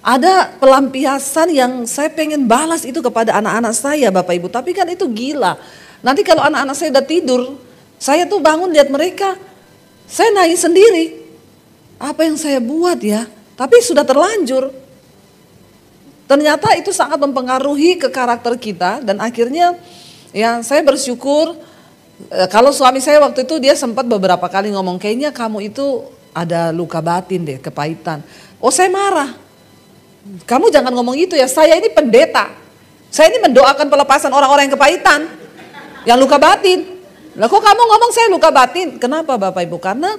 Ada pelampiasan yang saya pengen balas itu kepada anak-anak saya Bapak Ibu. Tapi kan itu gila. Nanti kalau anak-anak saya udah tidur, saya tuh bangun lihat mereka, saya nangis sendiri. Apa yang saya buat ya? Tapi sudah terlanjur. Ternyata itu sangat mempengaruhi ke karakter kita, dan akhirnya ya saya bersyukur. Kalau suami saya waktu itu dia sempat beberapa kali ngomong, kayaknya kamu itu ada luka batin deh, kepahitan. Oh, saya marah. Kamu jangan ngomong itu ya, saya ini pendeta. Saya ini mendoakan pelepasan orang-orang yang kepahitan, yang luka batin. Lah kok kamu ngomong saya luka batin? Kenapa Bapak Ibu? Karena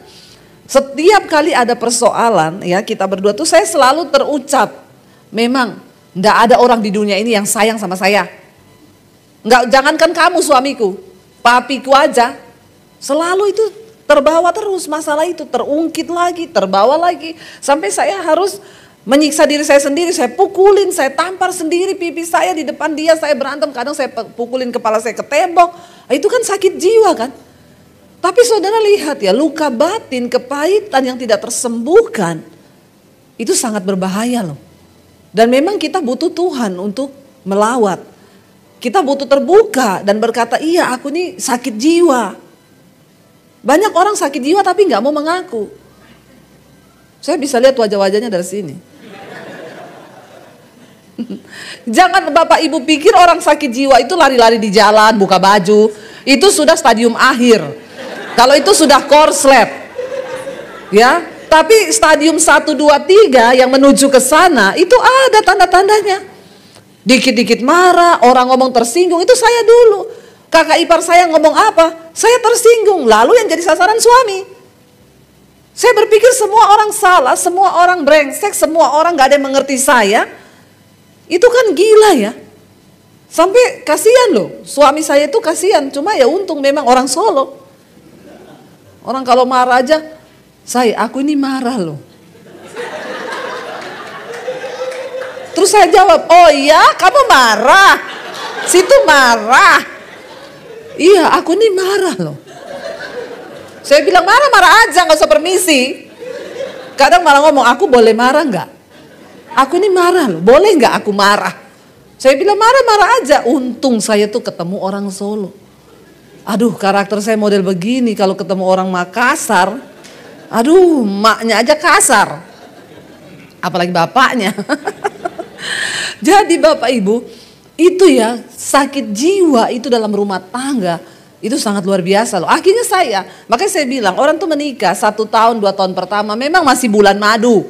setiap kali ada persoalan ya kita berdua tuh saya selalu terucap, memang enggak ada orang di dunia ini yang sayang sama saya. Enggak, jangankan kamu suamiku, papiku aja. Selalu itu Terbawa terus masalah itu, terungkit lagi, terbawa lagi. Sampai saya harus menyiksa diri saya sendiri, saya pukulin, saya tampar sendiri pipi saya di depan dia, saya berantem, kadang saya pukulin kepala saya ke tembok. Itu kan sakit jiwa kan. Tapi saudara lihat ya, luka batin, kepahitan yang tidak tersembuhkan, itu sangat berbahaya loh. Dan memang kita butuh Tuhan untuk melawat. Kita butuh terbuka dan berkata, iya aku ini sakit jiwa. Banyak orang sakit jiwa tapi nggak mau mengaku. Saya bisa lihat wajah-wajahnya dari sini. Jangan Bapak Ibu pikir orang sakit jiwa itu lari-lari di jalan, buka baju. Itu sudah stadium akhir. Kalau itu sudah korslet. Ya, tapi stadium 1, 2, 3 yang menuju ke sana itu ada tanda-tandanya. Dikit-dikit marah, orang ngomong tersinggung, itu saya dulu. Kakak ipar saya ngomong apa, saya tersinggung, lalu yang jadi sasaran suami. Saya berpikir semua orang salah, semua orang brengsek, semua orang gak ada yang mengerti saya. Itu kan gila ya. Sampai kasihan loh, suami saya itu kasihan, cuma ya untung memang orang Solo. Orang kalau marah aja, aku ini marah loh. Terus saya jawab, oh iya kamu marah, situ marah. Iya, aku ini marah loh. Saya bilang marah-marah aja, gak usah permisi. Kadang malah ngomong, aku boleh marah gak? Aku ini marah loh, boleh gak aku marah? Saya bilang marah-marah aja. Untung saya tuh ketemu orang Solo. Aduh, karakter saya model begini, kalau ketemu orang Makassar, aduh, maknya aja kasar. Apalagi bapaknya. Jadi Bapak Ibu, itu ya sakit jiwa itu dalam rumah tangga itu sangat luar biasa loh. Akhirnya makanya saya bilang orang tuh menikah 1 tahun 2 tahun pertama memang masih bulan madu.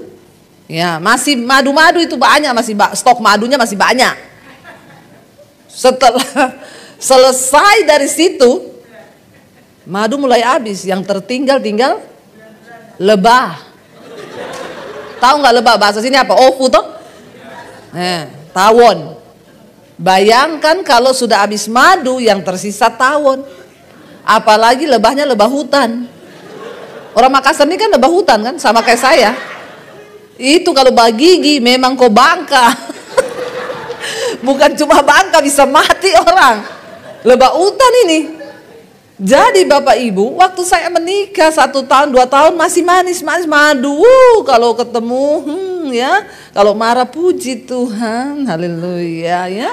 Ya masih madu-madu itu banyak, masih stok madunya masih banyak. Setelah selesai dari situ madu mulai habis, yang tinggal lebah. Tahu nggak lebah bahasa sini apa? Ofu toh? Tawon. Bayangkan kalau sudah habis madu yang tersisa tawon. Apalagi lebahnya lebah hutan. Orang Makassar ini kan lebah hutan kan, sama kayak saya. Itu kalau bagigi memang kok bangka. Bukan cuma bangka, bisa mati orang. Lebah hutan ini. Jadi Bapak Ibu, waktu saya menikah 1 tahun 2 tahun masih manis-manis madu. Kalau ketemu ya, kalau marah puji Tuhan, haleluya ya.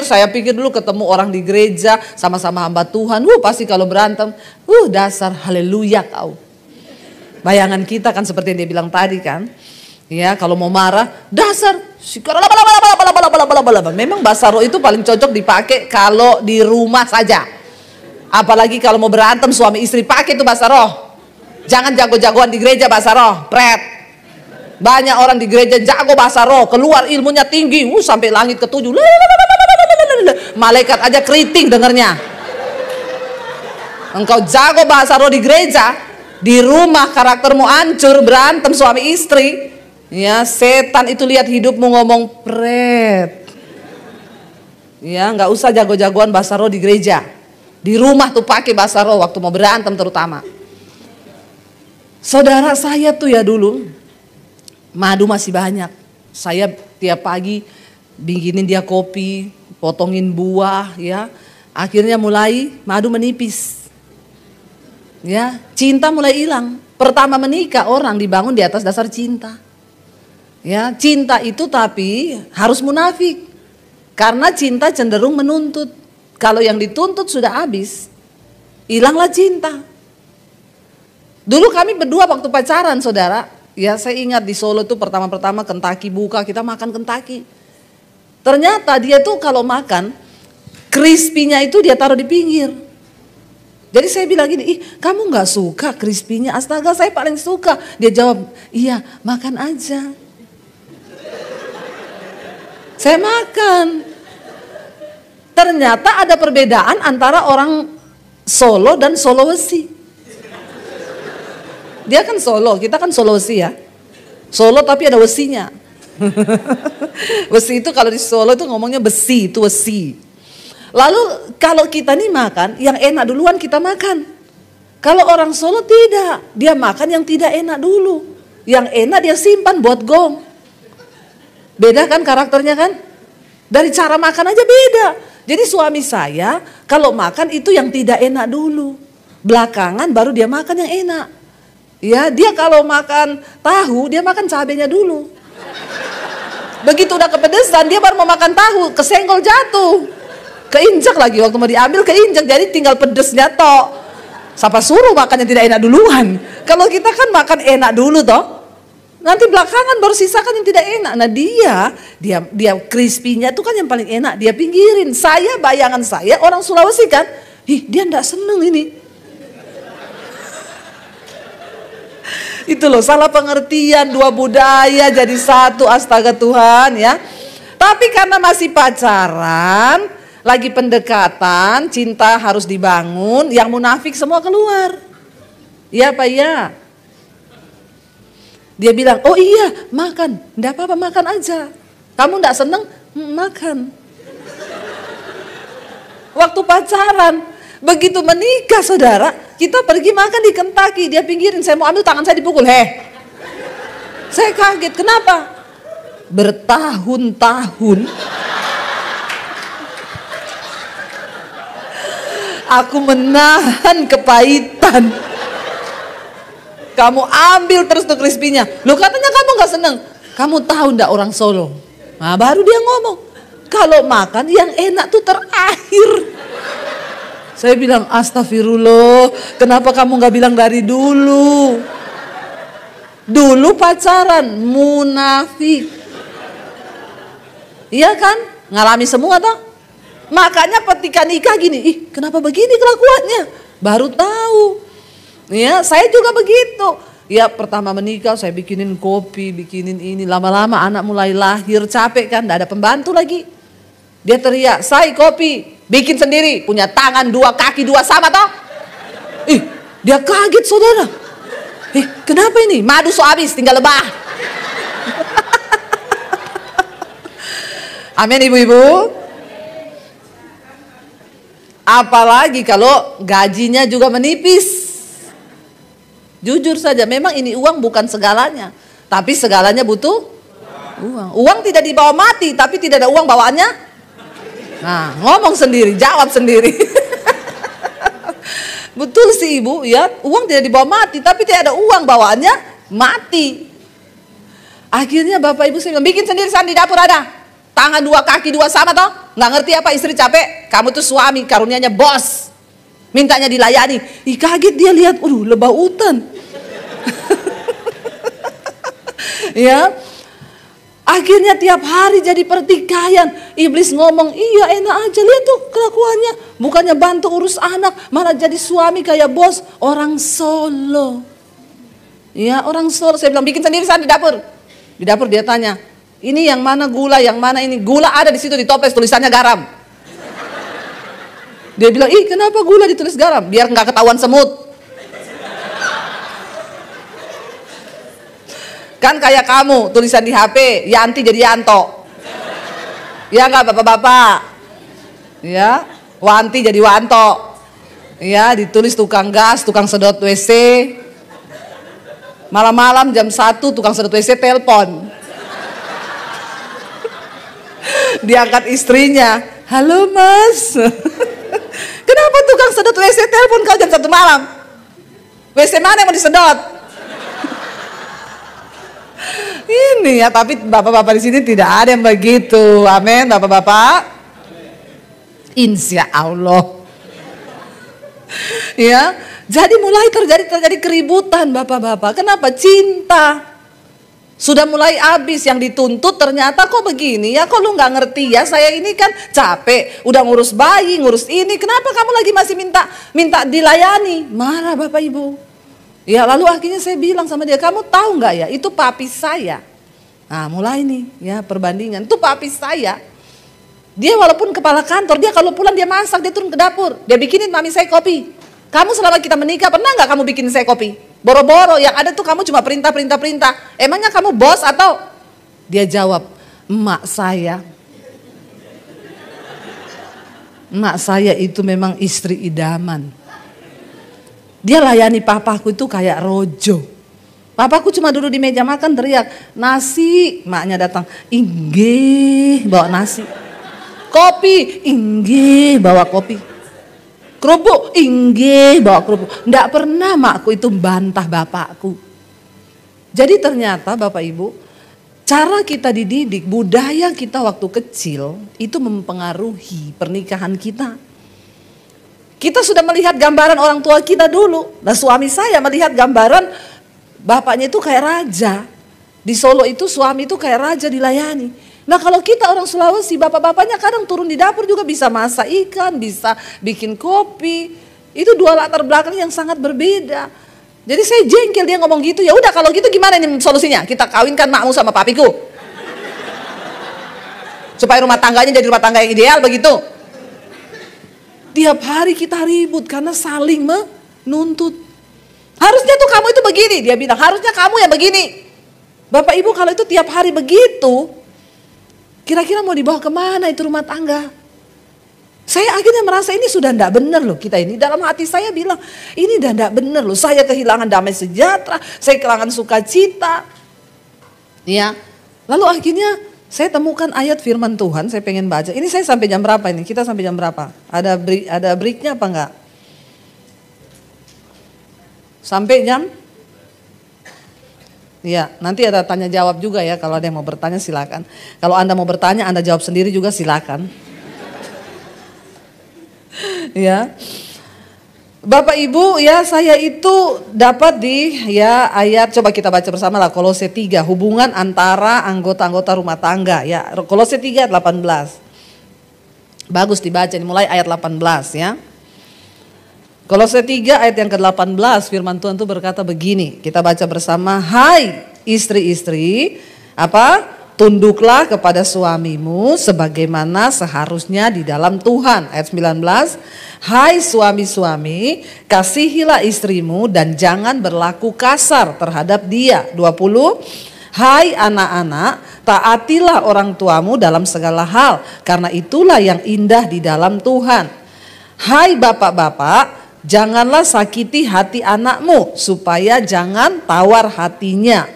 Saya pikir dulu ketemu orang di gereja sama-sama hamba Tuhan, pasti kalau berantem, dasar haleluya kau. Bayangan kita kan seperti yang dia bilang tadi kan, ya kalau mau marah, dasar memang bahasa roh itu paling cocok dipakai kalau di rumah saja. Apalagi kalau mau berantem suami istri pakai itu bahasa roh. Jangan jago-jagoan di gereja bahasa roh, pret. Banyak orang di gereja jago bahasa roh, keluar ilmunya tinggi, sampai langit ke-7. Malaikat aja keriting dengernya. Engkau jago bahasa roh di gereja, di rumah karaktermu hancur, berantem suami istri. Ya, setan itu lihat hidupmu ngomong pret. Ya, nggak usah jago-jagoan bahasa roh di gereja. Di rumah tuh pakai bahasa roh waktu mau berantem terutama. Saudara saya tuh ya dulu madu masih banyak. Saya tiap pagi bikinin dia kopi, potongin buah ya. Akhirnya mulai madu menipis. Ya, cinta mulai hilang. Pertama menikah orang dibangun di atas dasar cinta. Ya, cinta itu tapi harus munafik. Karena cinta cenderung menuntut. Kalau yang dituntut sudah habis, hilanglah cinta. Dulu kami berdua waktu pacaran saudara, ya saya ingat di Solo tuh pertama-pertama Kentucky buka, kita makan Kentucky. Ternyata dia tuh kalau makan, crispy-nya itu dia taruh di pinggir. Jadi saya bilang gini, kamu gak suka crispy-nya? Astaga saya paling suka. Dia jawab, iya makan aja. Saya makan. Ternyata ada perbedaan antara orang Solo dan Sulawesi. Dia kan Solo, kita kan Sulawesi ya. Solo tapi ada wesinya. Wesi itu kalau di Solo itu ngomongnya besi, itu wesi. Lalu kalau kita nih makan, yang enak duluan kita makan. Kalau orang Solo tidak, dia makan yang tidak enak dulu. Yang enak dia simpan buat gong. Beda kan karakternya kan? Dari cara makan aja beda. Jadi suami saya kalau makan itu yang tidak enak dulu. Belakangan baru dia makan yang enak. Ya, dia kalau makan tahu, dia makan cabenya dulu. Begitu udah kepedesan, dia baru mau makan tahu, kesenggol jatuh. Keinjak lagi, waktu mau diambil keinjak, jadi tinggal pedesnya tok. Siapa suruh makan yang tidak enak duluan? Kalau kita kan makan enak dulu toh. Nanti belakangan baru sisakan yang tidak enak. Nah dia crispy-nya itu kan yang paling enak, dia pinggirin. Saya bayangan saya orang Sulawesi kan, dia enggak seneng ini. Itu loh salah pengertian, dua budaya jadi satu, astaga Tuhan ya. Tapi karena masih pacaran, lagi pendekatan, cinta harus dibangun, yang munafik semua keluar. Iya Pak ya. Dia bilang, oh iya makan, enggak apa-apa makan aja. Kamu enggak seneng, makan. Waktu pacaran, begitu menikah saudara, kita pergi makan di Kentucky, dia pinggirin, saya mau ambil tangan saya dipukul, Saya kaget, kenapa? Bertahun-tahun aku menahan kepahitan. Kamu ambil terus tuh crispy-nya. Loh katanya kamu gak seneng. Kamu tahu ndak orang Solo? Nah baru dia ngomong, kalau makan yang enak tuh terakhir. Saya bilang astagfirullah, kenapa kamu gak bilang dari dulu? Dulu pacaran, munafik. Iya kan? Ngalami semua toh? Makanya ketika nikah gini, kenapa begini kelakuannya? Baru tahu. Ya, saya juga begitu. Ya, pertama menikah saya bikinin kopi, bikinin ini. Lama-lama anak mulai lahir, capek kan, enggak ada pembantu lagi. Dia teriak, "Say kopi, bikin sendiri, punya tangan dua, kaki dua sama toh?" Dia kaget saudara. Kenapa ini? Madu so habis, tinggal lebah. Amin ibu-ibu. Apalagi kalau gajinya juga menipis. Jujur saja, memang ini uang bukan segalanya. Tapi segalanya butuh uang. Uang tidak dibawa mati, tapi tidak ada uang bawaannya. Nah, ngomong sendiri, jawab sendiri. Betul sih ibu, ya. Uang tidak dibawa mati, tapi tidak ada uang bawaannya mati. Akhirnya bapak ibu saya bilang, bikin sendiri sana di dapur ada. Tangan dua, kaki dua sama toh. Nggak ngerti apa istri capek. Kamu tuh suami, karunianya bos. Mintanya dilayani. Kaget dia lihat, lebah hutan. Ya, akhirnya tiap hari jadi pertikaian. Iblis ngomong, iya enak aja, lihat tuh kelakuannya. Bukannya bantu urus anak, malah jadi suami kayak bos. Orang Solo. Ya, orang Solo. Saya bilang bikin sendiri sana di dapur. Di dapur dia tanya, ini yang mana gula, yang mana ini? Gula ada di situ di toples, tulisannya garam. Dia bilang, kenapa gula ditulis garam? Biar nggak ketahuan semut. Kan kayak kamu, tulisan di HP, Yanti jadi Yanto. Ya nggak bapak-bapak? Ya, Wanti jadi Wanto. Ya, ditulis tukang gas, tukang sedot WC. Malam-malam jam 1 tukang sedot WC telepon. Diangkat istrinya, halo mas. Kenapa tukang sedot WC telepon kau jam 1 malam? WC mana yang mau disedot? Ini ya, tapi bapak-bapak di sini tidak ada yang begitu. Amin, bapak-bapak. Insya Allah. Ya, jadi mulai terjadi keributan bapak-bapak. Kenapa? Cinta. Sudah mulai habis, yang dituntut ternyata kok begini ya, kok lu nggak ngerti ya, saya ini kan capek, udah ngurus bayi, ngurus ini, kenapa kamu lagi masih minta dilayani? Marah bapak ibu. Ya lalu akhirnya saya bilang sama dia, kamu tahu nggak ya, itu papi saya. Nah mulai nih ya perbandingan, itu papi saya. Dia walaupun kepala kantor, dia kalau pulang dia masak, dia turun ke dapur, dia bikinin mami saya kopi. Kamu selama kita menikah pernah nggak kamu bikin saya kopi? Boro-boro, yang ada tuh kamu cuma perintah. Emangnya kamu bos atau? Dia jawab, emak saya itu memang istri idaman. Dia layani papaku itu kayak rojo. Papaku cuma duduk di meja makan teriak, nasi, maknya datang, inggih bawa nasi. Kopi, inggih bawa kopi. Kerupuk, inggih bawa kerupuk. Nggak pernah makku itu bantah bapakku. Jadi ternyata Bapak Ibu, cara kita dididik, budaya kita waktu kecil itu mempengaruhi pernikahan kita. Kita sudah melihat gambaran orang tua kita dulu. Nah, suami saya melihat gambaran bapaknya itu kayak raja. Di Solo itu suami itu kayak raja dilayani. Nah, kalau kita orang Sulawesi, bapak-bapaknya kadang turun di dapur juga bisa masak ikan, bisa bikin kopi. Itu dua latar belakang yang sangat berbeda. Jadi saya jengkel dia ngomong gitu. Ya udah kalau gitu gimana nih solusinya? Kita kawinkan makmu sama papiku. Supaya rumah tangganya jadi rumah tangga yang ideal begitu. Tiap hari kita ribut karena saling menuntut. Harusnya tuh kamu itu begini, dia bilang. Harusnya kamu yang begini. Bapak Ibu kalau itu tiap hari begitu, kira-kira mau dibawa kemana itu rumah tangga? Saya akhirnya merasa ini sudah tidak benar loh kita ini. Dalam hati saya bilang, ini sudah tidak benar loh. Saya kehilangan damai sejahtera, saya kehilangan sukacita. Ya, lalu akhirnya saya temukan ayat firman Tuhan, saya pengen baca. Ini saya sampai jam berapa ini? Kita sampai jam berapa? Ada breaknya apa enggak? Sampai jam? Ya, nanti ada tanya jawab juga ya. Kalau ada yang mau bertanya silakan. Kalau Anda mau bertanya, Anda jawab sendiri juga silakan. Ya. Bapak Ibu, ya saya itu dapat di ya ayat, coba kita baca bersama lah, Kolose 3, hubungan antara anggota-anggota rumah tangga ya. Kolose 3 ayat 18. Bagus dibaca ini, mulai ayat 18 ya. Kolose 3 ayat yang ke-18, firman Tuhan itu berkata begini, kita baca bersama, hai istri-istri, apa? Tunduklah kepada suamimu sebagaimana seharusnya di dalam Tuhan. Ayat 19, hai suami-suami, kasihilah istrimu dan jangan berlaku kasar terhadap dia. 20, hai anak-anak, taatilah orang tuamu dalam segala hal, karena itulah yang indah di dalam Tuhan. Hai bapak-bapak, janganlah sakiti hati anakmu, supaya jangan tawar hatinya.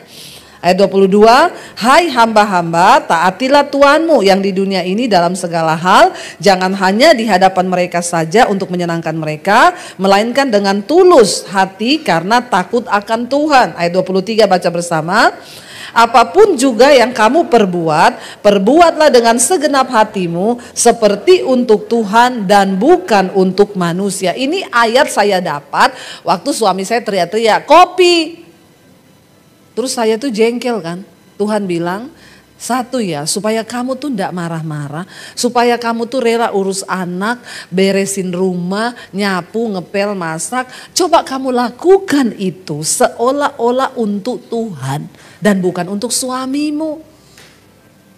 Ayat 22, hai hamba-hamba, taatilah Tuhanmu yang di dunia ini dalam segala hal, jangan hanya di hadapan mereka saja untuk menyenangkan mereka, melainkan dengan tulus hati karena takut akan Tuhan. Ayat 23 baca bersama, apapun juga yang kamu perbuat, perbuatlah dengan segenap hatimu seperti untuk Tuhan dan bukan untuk manusia. Ini ayat saya dapat waktu suami saya teriak-teriak, kopi. Terus saya tuh jengkel kan, Tuhan bilang, satu ya supaya kamu tuh tidak marah-marah, supaya kamu tuh rela urus anak, beresin rumah, nyapu, ngepel, masak. Coba kamu lakukan itu seolah-olah untuk Tuhan dan bukan untuk suamimu.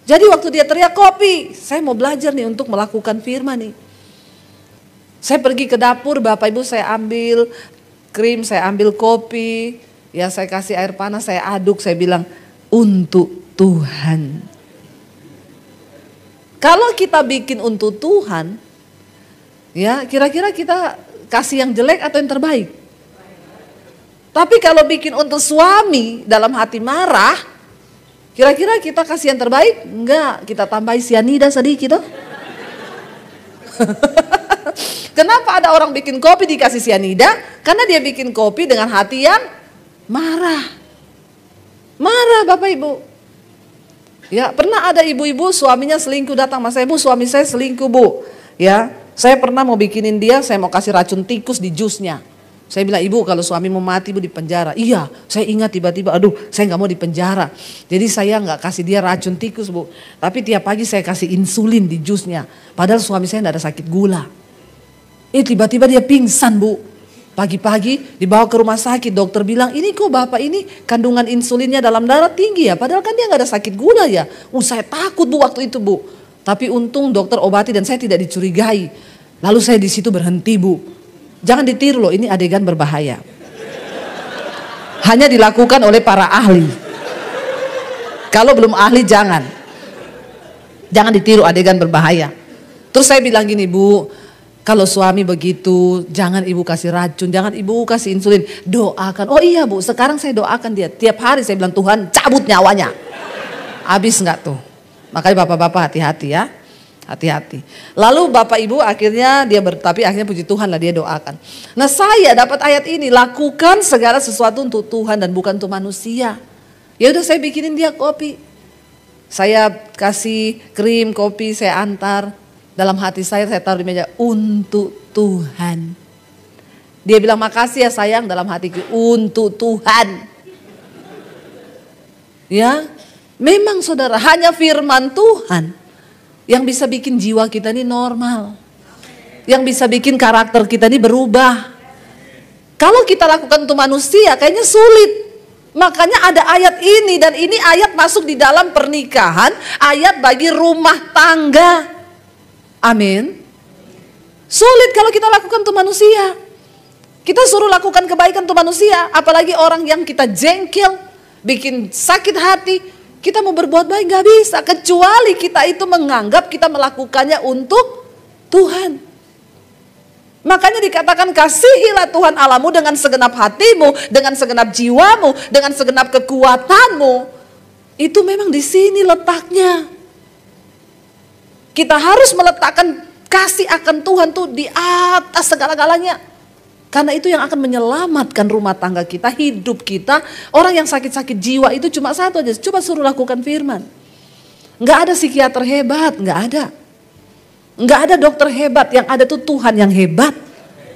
Jadi waktu dia teriak kopi, saya mau belajar nih untuk melakukan firman nih. Saya pergi ke dapur, Bapak Ibu saya ambil krim, saya ambil kopi. Ya saya kasih air panas, saya aduk, saya bilang untuk Tuhan. Kalau kita bikin untuk Tuhan, ya kira-kira kita kasih yang jelek atau yang terbaik? Tapi kalau bikin untuk suami dalam hati marah, kira-kira kita kasih yang terbaik? Enggak, kita tambahi sianida sedikit. Kenapa ada orang bikin kopi dikasih sianida? Karena dia bikin kopi dengan hati yang marah Bapak Ibu. Ya pernah ada ibu-ibu suaminya selingkuh datang mas saya, bu suami saya selingkuh bu. Ya saya pernah mau bikinin dia, saya mau kasih racun tikus di jusnya. Saya bilang ibu kalau suami mau mati bu di penjara. Iya saya ingat tiba-tiba aduh saya nggak mau di penjara. Jadi saya nggak kasih dia racun tikus bu. Tapi tiap pagi saya kasih insulin di jusnya. Padahal suami saya nggak ada sakit gula. Tiba-tiba dia pingsan bu. Pagi-pagi dibawa ke rumah sakit, dokter bilang ini kok bapak ini kandungan insulinnya dalam darah tinggi ya, padahal kan dia nggak ada sakit gula ya. Saya takut bu waktu itu bu, tapi untung dokter obati dan saya tidak dicurigai. Lalu saya di situ berhenti bu. Jangan ditiru loh, ini adegan berbahaya. Hanya dilakukan oleh para ahli. Kalau belum ahli jangan ditiru, adegan berbahaya. Terus saya bilang gini bu, Kalau suami begitu, jangan ibu kasih racun, jangan ibu kasih insulin. Doakan, oh iya bu, sekarang saya doakan dia. Tiap hari saya bilang, Tuhan cabut nyawanya. Habis nggak tuh? Makanya bapak-bapak hati-hati ya. Hati-hati. Lalu bapak ibu akhirnya tapi akhirnya puji Tuhan lah dia doakan. Nah saya dapat ayat ini, lakukan segala sesuatu untuk Tuhan dan bukan untuk manusia. Ya udah saya bikinin dia kopi. Saya kasih krim, kopi, saya antar. Dalam hati saya taruh di meja, untuk Tuhan. Dia bilang makasih ya sayang, dalam hatiku, untuk Tuhan. Ya, memang saudara, hanya firman Tuhan yang bisa bikin jiwa kita ini normal. Yang bisa bikin karakter kita ini berubah. Kalau kita lakukan untuk manusia kayaknya sulit. Makanya ada ayat ini, dan ini ayat masuk di dalam pernikahan, ayat bagi rumah tangga. Amin. Sulit kalau kita lakukan untuk manusia. Kita suruh lakukan kebaikan untuk manusia, apalagi orang yang kita jengkel, bikin sakit hati. Kita mau berbuat baik gak bisa, kecuali kita itu menganggap kita melakukannya untuk Tuhan. Makanya dikatakan kasihilah Tuhan Allahmu dengan segenap hatimu, dengan segenap jiwamu, dengan segenap kekuatanmu. Itu memang di sini letaknya. Kita harus meletakkan kasih akan Tuhan tuh di atas segala-galanya. Karena itu yang akan menyelamatkan rumah tangga kita, hidup kita. Orang yang sakit-sakit jiwa itu cuma satu aja, coba suruh lakukan firman. Nggak ada psikiater hebat, nggak ada. Nggak ada dokter hebat, yang ada tuh Tuhan yang hebat.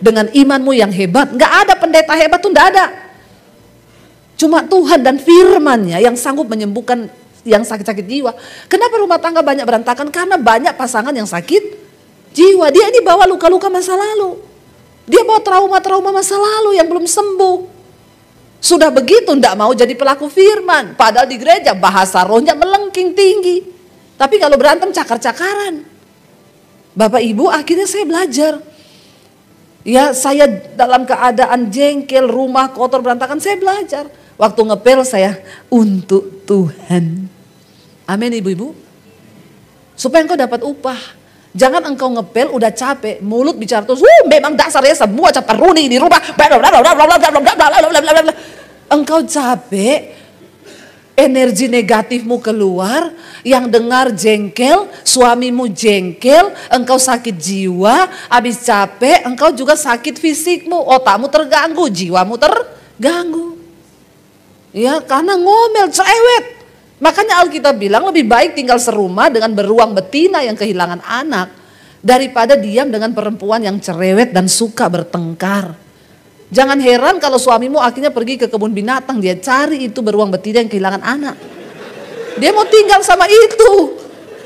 Dengan imanmu yang hebat, nggak ada pendeta hebat tuh nggak ada. Cuma Tuhan dan firman-Nya yang sanggup menyembuhkan yang sakit-sakit jiwa. Kenapa rumah tangga banyak berantakan? Karena banyak pasangan yang sakit jiwa. Dia ini bawa luka-luka masa lalu. Dia bawa trauma-trauma masa lalu yang belum sembuh. Sudah begitu tidak mau jadi pelaku firman. Padahal di gereja bahasa rohnya melengking tinggi. Tapi kalau berantem cakar-cakaran. Bapak ibu akhirnya saya belajar. Ya saya dalam keadaan jengkel, rumah kotor berantakan, saya belajar. Waktu ngepel saya untuk Tuhan. Amin ibu-ibu. Supaya engkau dapat upah. Jangan engkau ngepel udah capek, mulut bicara terus, memang dasarnya semua caparuni di rumah. Engkau capek, energi negatifmu keluar, yang dengar jengkel, suamimu jengkel, engkau sakit jiwa, habis capek, engkau juga sakit fisikmu, otakmu terganggu, jiwamu terganggu. Ya, karena ngomel, cerewet. Makanya Alkitab bilang lebih baik tinggal serumah dengan beruang betina yang kehilangan anak daripada diam dengan perempuan yang cerewet dan suka bertengkar. Jangan heran kalau suamimu akhirnya pergi ke kebun binatang, dia cari itu beruang betina yang kehilangan anak. Dia mau tinggal sama itu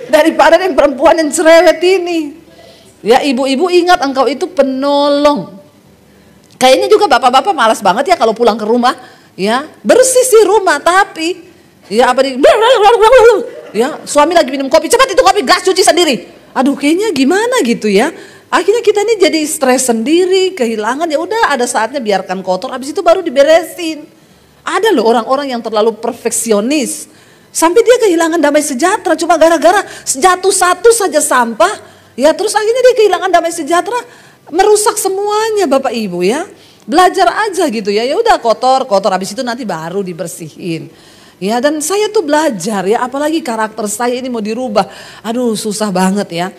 daripada yang perempuan yang cerewet ini. Ya ibu-ibu ingat, engkau itu penolong. Kayaknya juga bapak-bapak malas banget ya kalau pulang ke rumah, ya bersih rumah, tapi ya apa ya suami lagi minum kopi, cepat itu kopi gas cuci sendiri. Aduh kayaknya gimana gitu ya. Akhirnya kita ini jadi stres sendiri, kehilangan, ya udah ada saatnya biarkan kotor, habis itu baru diberesin. Ada loh orang-orang yang terlalu perfeksionis sampai dia kehilangan damai sejahtera cuma gara-gara jatuh satu saja sampah, ya terus akhirnya dia kehilangan damai sejahtera, merusak semuanya Bapak Ibu ya. Belajar aja gitu ya. Ya udah kotor habis itu nanti baru dibersihin. Ya dan saya tuh belajar ya, apalagi karakter saya ini mau dirubah. Aduh susah banget ya.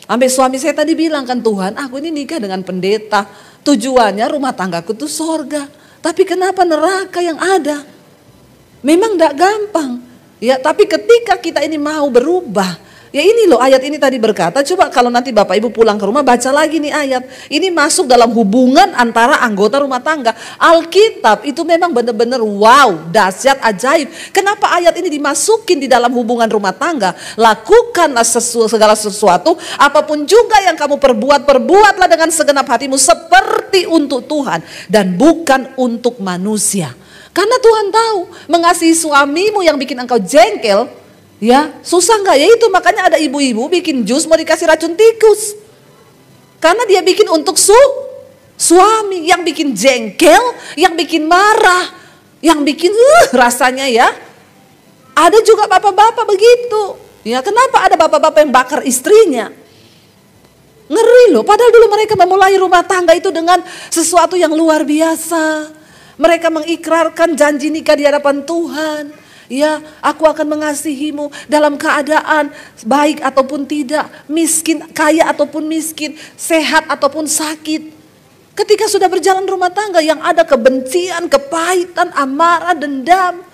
Sampai suami saya tadi bilang kan, Tuhan aku ini nikah dengan pendeta. Tujuannya rumah tanggaku tuh sorga. Tapi kenapa neraka yang ada? Memang gak gampang. Ya tapi ketika kita ini mau berubah. Ya ini loh ayat ini tadi berkata, coba kalau nanti Bapak Ibu pulang ke rumah baca lagi nih ayat. Ini masuk dalam hubungan antara anggota rumah tangga. Alkitab itu memang benar-benar wow, dahsyat, ajaib. Kenapa ayat ini dimasukin di dalam hubungan rumah tangga? Lakukanlah segala sesuatu, apapun juga yang kamu perbuat, perbuatlah dengan segenap hatimu seperti untuk Tuhan dan bukan untuk manusia. Karena Tuhan tahu mengasihi suamimu yang bikin engkau jengkel, ya susah nggak? Ya itu makanya ada ibu-ibu bikin jus mau dikasih racun tikus. Karena dia bikin untuk suami yang bikin jengkel, yang bikin marah, yang bikin rasanya ya. Ada juga bapak-bapak begitu. Ya kenapa ada bapak-bapak yang bakar istrinya? Ngeri loh, padahal dulu mereka memulai rumah tangga itu dengan sesuatu yang luar biasa. Mereka mengikrarkan janji nikah di hadapan Tuhan. Ya, aku akan mengasihimu dalam keadaan baik ataupun tidak, miskin, kaya ataupun miskin, sehat ataupun sakit. Ketika sudah berjalan rumah tangga yang ada kebencian, kepahitan, amarah, dendam.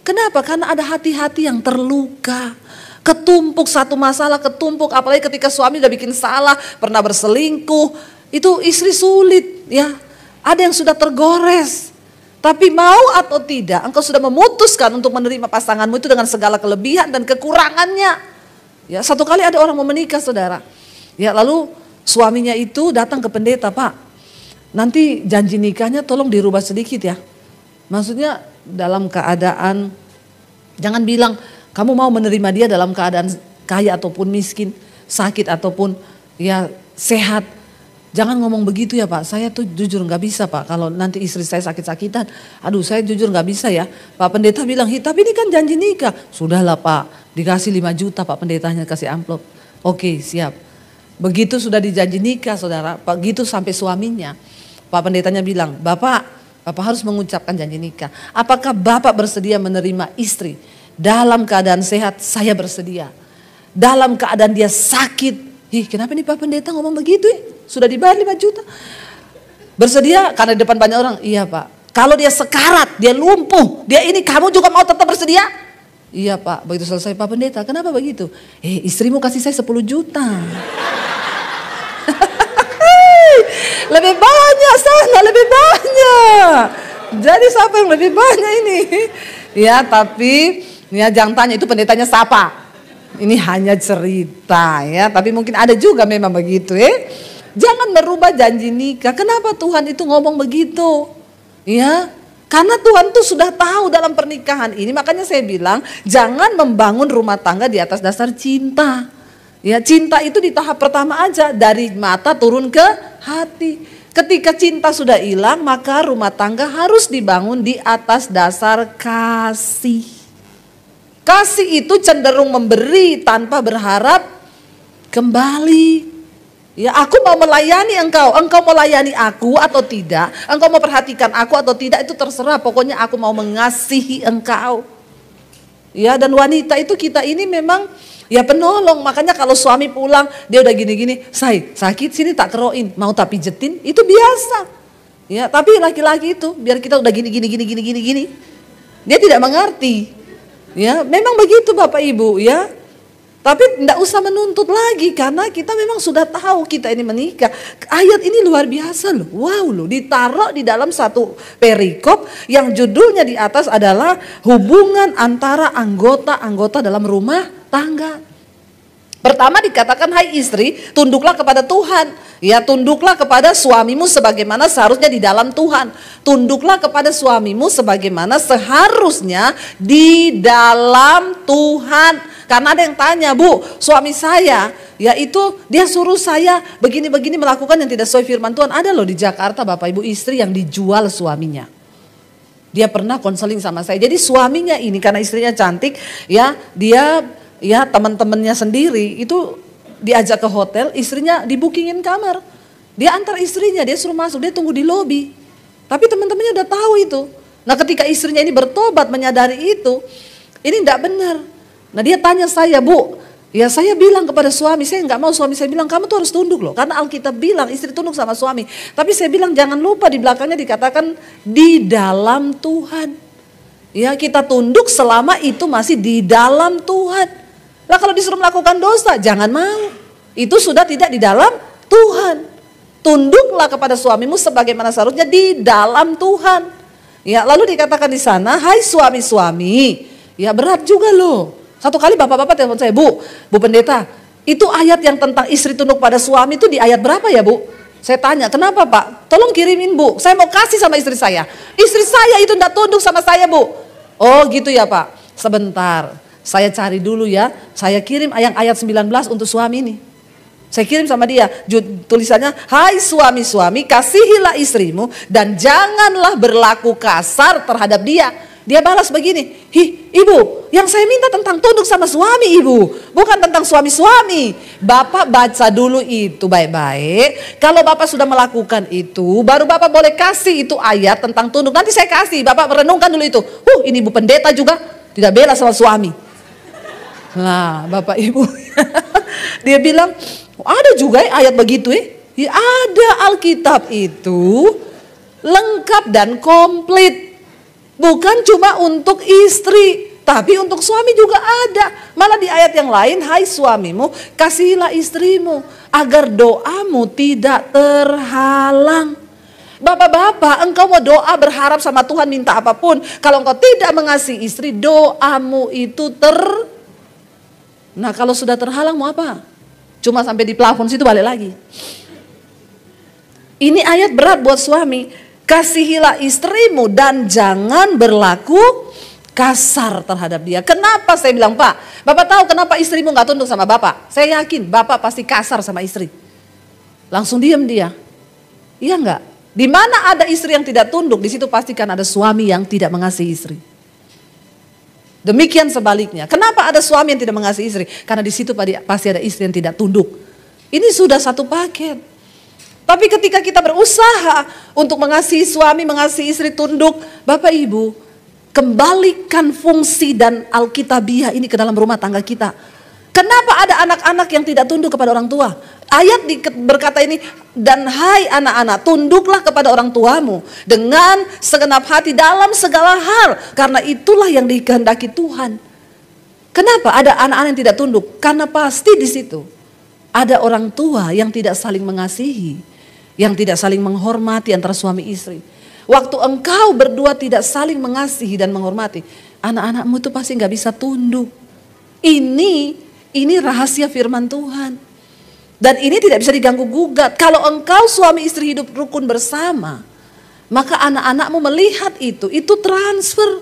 Kenapa? Karena ada hati-hati yang terluka. Ketumpuk satu masalah, ketumpuk apalagi ketika suami udah bikin salah, pernah berselingkuh, itu istri sulit ya. Ada yang sudah tergores. Tapi mau atau tidak, engkau sudah memutuskan untuk menerima pasanganmu itu dengan segala kelebihan dan kekurangannya. Ya, satu kali ada orang mau menikah, saudara. Ya, lalu suaminya itu datang ke pendeta, Pak. Nanti janji nikahnya tolong dirubah sedikit ya. Maksudnya dalam keadaan, jangan bilang kamu mau menerima dia dalam keadaan kaya ataupun miskin, sakit ataupun ya sehat. Jangan ngomong begitu ya Pak, saya tuh jujur gak bisa Pak, kalau nanti istri saya sakit-sakitan, aduh saya jujur gak bisa ya. Pak pendeta bilang, tapi ini kan janji nikah. Sudahlah Pak, dikasih 5 juta Pak pendetanya kasih amplop. Oke siap. Begitu sudah dijanji nikah saudara, begitu sampai suaminya. Pak pendetanya bilang, Bapak harus mengucapkan janji nikah. Apakah Bapak bersedia menerima istri? Dalam keadaan sehat saya bersedia. Dalam keadaan dia sakit. Kenapa nih Pak pendeta ngomong begitu ya? Sudah dibayar 5 juta. Bersedia karena di depan banyak orang. Iya Pak. Kalau dia sekarat, dia lumpuh, dia ini kamu juga mau tetap bersedia? Iya Pak. Begitu selesai Pak pendeta, kenapa begitu? Istrimu kasih saya 10 juta. Lebih banyak sana, lebih banyak. Jadi siapa yang lebih banyak ini? Ya tapi ya jangan tanya itu pendetanya siapa. Ini hanya cerita ya. Tapi mungkin ada juga memang begitu ya. Jangan merubah janji nikah. Kenapa Tuhan itu ngomong begitu? Ya, karena Tuhan tuh sudah tahu dalam pernikahan ini. Makanya saya bilang jangan membangun rumah tangga di atas dasar cinta. Ya, cinta itu di tahap pertama aja, dari mata turun ke hati. Ketika cinta sudah hilang, maka rumah tangga harus dibangun di atas dasar kasih. Kasih itu cenderung memberi tanpa berharap kembali. Ya, aku mau melayani engkau melayani aku atau tidak, engkau mau perhatikan aku atau tidak itu terserah, pokoknya aku mau mengasihi engkau. Ya, dan wanita itu kita ini memang ya penolong, makanya kalau suami pulang dia udah gini-gini, sakit sini tak keroin, mau tak pijetin, itu biasa. Ya, tapi laki-laki itu biar kita udah gini, dia tidak mengerti. Ya, memang begitu Bapak Ibu ya. Tapi tidak usah menuntut lagi karena kita memang sudah tahu kita ini menikah. Ayat ini luar biasa loh. Wow loh, ditaruh di dalam satu perikop yang judulnya di atas adalah hubungan antara anggota-anggota dalam rumah tangga. Pertama dikatakan, hai istri, tunduklah kepada Tuhan. Ya, tunduklah kepada suamimu sebagaimana seharusnya di dalam Tuhan. Tunduklah kepada suamimu sebagaimana seharusnya di dalam Tuhan. Karena ada yang tanya, Bu, suami saya, yaitu dia suruh saya begini-begini melakukan yang tidak sesuai firman Tuhan. Ada loh di Jakarta Bapak Ibu istri yang dijual suaminya. Dia pernah konseling sama saya. Jadi suaminya ini karena istrinya cantik, ya dia ya teman-temannya sendiri itu diajak ke hotel, istrinya dibookingin kamar. Dia antar istrinya, dia suruh masuk, dia tunggu di lobi. Tapi teman-temannya udah tahu itu. Nah ketika istrinya ini bertobat menyadari itu, ini tidak benar. Nah dia tanya saya, Bu, ya saya bilang kepada suami, saya nggak mau, suami saya bilang kamu tuh harus tunduk loh. Karena Alkitab bilang istri tunduk sama suami. Tapi saya bilang jangan lupa di belakangnya dikatakan di dalam Tuhan. Ya kita tunduk selama itu masih di dalam Tuhan. Nah kalau disuruh melakukan dosa, jangan mau. Itu sudah tidak di dalam Tuhan. Tunduklah kepada suamimu sebagaimana seharusnya di dalam Tuhan. Ya lalu dikatakan di sana, hai suami-suami, ya berat juga loh. Satu kali bapak-bapak telepon saya, Bu pendeta, itu ayat yang tentang istri tunduk pada suami itu di ayat berapa ya Bu? Saya tanya, kenapa Pak? Tolong kirimin Bu, saya mau kasih sama istri saya. Istri saya itu tidak tunduk sama saya Bu. Oh gitu ya Pak, sebentar. Saya cari dulu ya, saya kirim ayat 19 untuk suami ini. Saya kirim sama dia, tulisannya, hai suami-suami kasihilah istrimu dan janganlah berlaku kasar terhadap dia. Dia balas begini, ibu, yang saya minta tentang tunduk sama suami ibu, bukan tentang suami-suami. Bapak baca dulu itu baik-baik. Kalau Bapak sudah melakukan itu, baru Bapak boleh kasih itu ayat tentang tunduk. Nanti saya kasih, Bapak merenungkan dulu itu. Ini ibu pendeta juga tidak bela sama suami. Nah, Bapak Ibu, dia bilang, ada juga ayat begitu ya. Ada, Alkitab itu lengkap dan komplit. Bukan cuma untuk istri, tapi untuk suami juga ada. Malah di ayat yang lain, hai suamimu, kasihilah istrimu agar doamu tidak terhalang. Bapak-bapak, engkau mau doa berharap sama Tuhan minta apapun. Kalau engkau tidak mengasihi istri, doamu itu Nah kalau sudah terhalang mau apa? Cuma sampai di plafon situ balik lagi. Ini ayat berat buat suami. Kasihilah istrimu dan jangan berlaku kasar terhadap dia. Kenapa saya bilang, Pak? Bapak tahu kenapa istrimu gak tunduk sama Bapak? Saya yakin Bapak pasti kasar sama istri. Langsung diam dia. Iya enggak? Di mana ada istri yang tidak tunduk, di situ pastikan ada suami yang tidak mengasihi istri. Demikian sebaliknya. Kenapa ada suami yang tidak mengasihi istri? Karena di situ pasti ada istri yang tidak tunduk. Ini sudah satu paket. Tapi ketika kita berusaha untuk mengasihi suami, mengasihi istri, tunduk, Bapak Ibu, kembalikan fungsi dan alkitabiah ini ke dalam rumah tangga kita. Kenapa ada anak-anak yang tidak tunduk kepada orang tua? Ayat berkata ini, dan hai anak-anak, tunduklah kepada orang tuamu dengan segenap hati dalam segala hal, karena itulah yang dikehendaki Tuhan. Kenapa ada anak-anak yang tidak tunduk? Karena pasti di situ ada orang tua yang tidak saling mengasihi, yang tidak saling menghormati antara suami istri. Waktu engkau berdua tidak saling mengasihi dan menghormati, anak-anakmu itu pasti gak bisa tunduk. Ini rahasia firman Tuhan. Dan ini tidak bisa diganggu gugat. Kalau engkau suami istri hidup rukun bersama, maka anak-anakmu melihat itu transfer.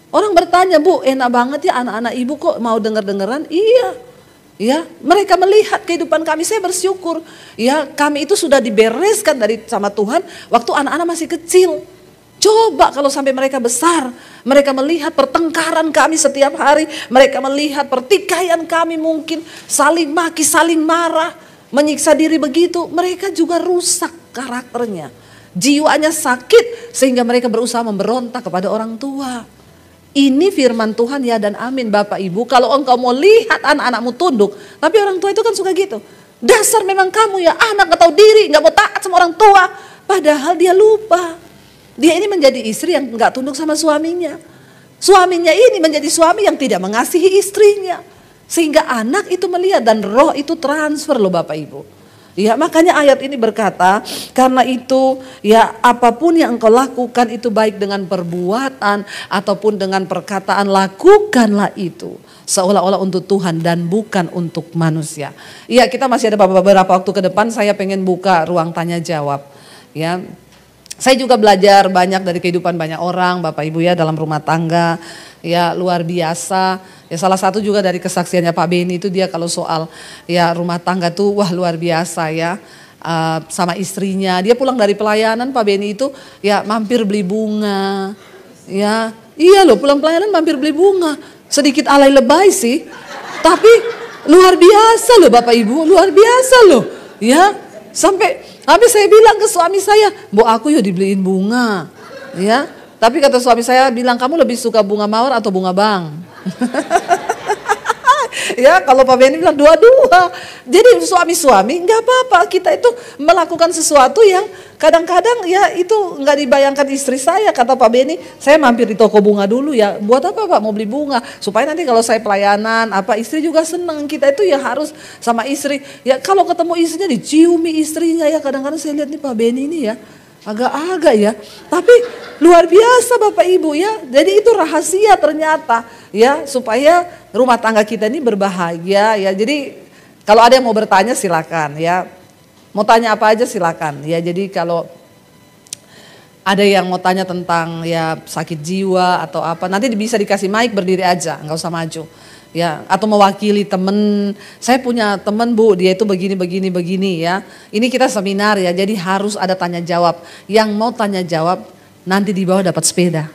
Orang bertanya, Bu, enak banget ya anak-anak ibu kok mau denger-dengeran? Iya. Ya, mereka melihat kehidupan kami, saya bersyukur. Ya, kami itu sudah dibereskan sama Tuhan waktu anak-anak masih kecil. Coba kalau sampai mereka besar, mereka melihat pertengkaran kami setiap hari, mereka melihat pertikaian kami mungkin, saling maki, saling marah, menyiksa diri begitu, mereka juga rusak karakternya. Jiwanya sakit sehingga mereka berusaha memberontak kepada orang tua. Ini firman Tuhan ya dan amin Bapak Ibu. Kalau engkau mau lihat anak-anakmu tunduk, tapi orang tua itu kan suka gitu. Dasar memang kamu ya anak gak tahu diri, gak mau taat sama orang tua. Padahal dia lupa. Dia ini menjadi istri yang gak tunduk sama suaminya. Suaminya ini menjadi suami yang tidak mengasihi istrinya. Sehingga anak itu melihat dan roh itu transfer loh Bapak Ibu. Ya, makanya ayat ini berkata, karena itu ya apapun yang engkau lakukan itu baik dengan perbuatan ataupun dengan perkataan, lakukanlah itu seolah-olah untuk Tuhan dan bukan untuk manusia. Iya, kita masih ada beberapa waktu ke depan, saya pengen buka ruang tanya jawab. Ya, saya juga belajar banyak dari kehidupan banyak orang Bapak Ibu ya dalam rumah tangga. Ya luar biasa. Ya salah satu juga dari kesaksiannya Pak Beni itu dia kalau soal ya rumah tangga tuh wah luar biasa ya. Sama istrinya dia pulang dari pelayanan Pak Beni itu ya mampir beli bunga. Ya iya loh pulang pelayanan mampir beli bunga. Sedikit alay lebay sih. Tapi luar biasa loh Bapak Ibu, luar biasa loh. Ya sampai saya bilang ke suami saya, "Bu aku ya dibeliin bunga." Ya. Tapi kata suami saya bilang, kamu lebih suka bunga mawar atau bunga bang? Ya kalau Pak Beni bilang dua-dua. Jadi suami-suami nggak apa-apa, kita itu melakukan sesuatu yang kadang-kadang ya itu nggak dibayangkan istri saya. Kata Pak Beni, saya mampir di toko bunga dulu ya. Buat apa Pak mau beli bunga? Supaya nanti kalau saya pelayanan istri juga senang. Kita itu ya harus sama istri. Ya kalau ketemu istrinya diciumi istrinya ya. Kadang-kadang saya lihat nih Pak Beni ini ya. Agak-agak ya, tapi luar biasa Bapak Ibu ya. Jadi itu rahasia ternyata ya supaya rumah tangga kita ini berbahagia ya. Jadi kalau ada yang mau bertanya silakan ya. Mau tanya apa aja silakan ya. Jadi kalau ada yang mau tanya tentang ya sakit jiwa atau apa, nanti bisa dikasih mic berdiri aja, nggak usah maju. Ya, atau mewakili temen. Saya punya temen Bu, dia itu begini ya. Ini kita seminar ya, jadi harus ada tanya jawab. Yang mau tanya jawab nanti di bawah dapat sepeda.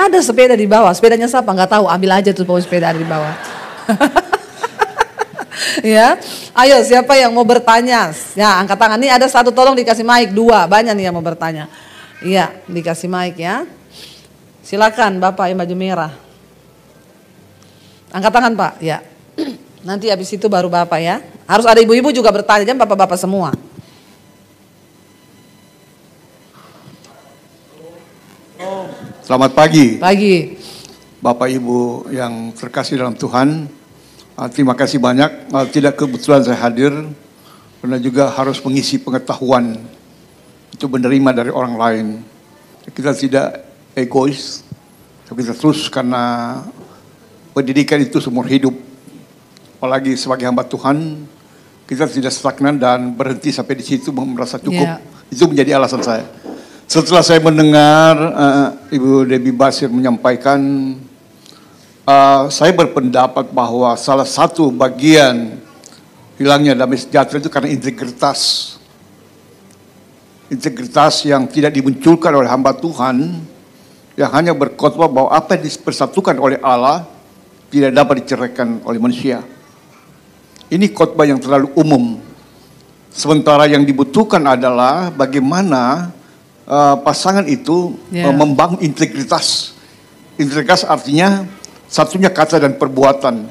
Ada sepeda di bawah, sepedanya siapa? Nggak tahu, ambil aja tuh bawa sepeda ada di bawah. Ya, ayo siapa yang mau bertanya? Ya, angkat tangan. Nih ada satu, tolong dikasih mic. 2, banyak nih yang mau bertanya. Iya, dikasih mic ya. Silakan Bapak yang baju merah. Angkat tangan Pak, ya. Nanti habis itu baru Bapak ya. Harus ada ibu-ibu juga bertanya, jangan bapak-bapak semua. Selamat pagi. Pagi. Bapak Ibu yang terkasih dalam Tuhan. Terima kasih banyak. Tidak kebetulan saya hadir, karena juga harus mengisi pengetahuan untuk menerima dari orang lain. Kita tidak egois, tapi kita terus karena pendidikan itu seumur hidup. Apalagi sebagai hamba Tuhan, kita tidak stagnan dan berhenti sampai di situ merasa cukup. Itu menjadi alasan saya. Setelah saya mendengar Ibu Debbie Basir menyampaikan, saya berpendapat bahwa salah satu bagian hilangnya damai sejahtera itu karena integritas. Integritas yang tidak dimunculkan oleh hamba Tuhan, yang hanya berkhotbah bahwa apa yang dipersatukan oleh Allah tidak dapat diceraikan oleh manusia. Ini khotbah yang terlalu umum. Sementara yang dibutuhkan adalah bagaimana pasangan itu membangun integritas. Integritas artinya satunya kata dan perbuatan.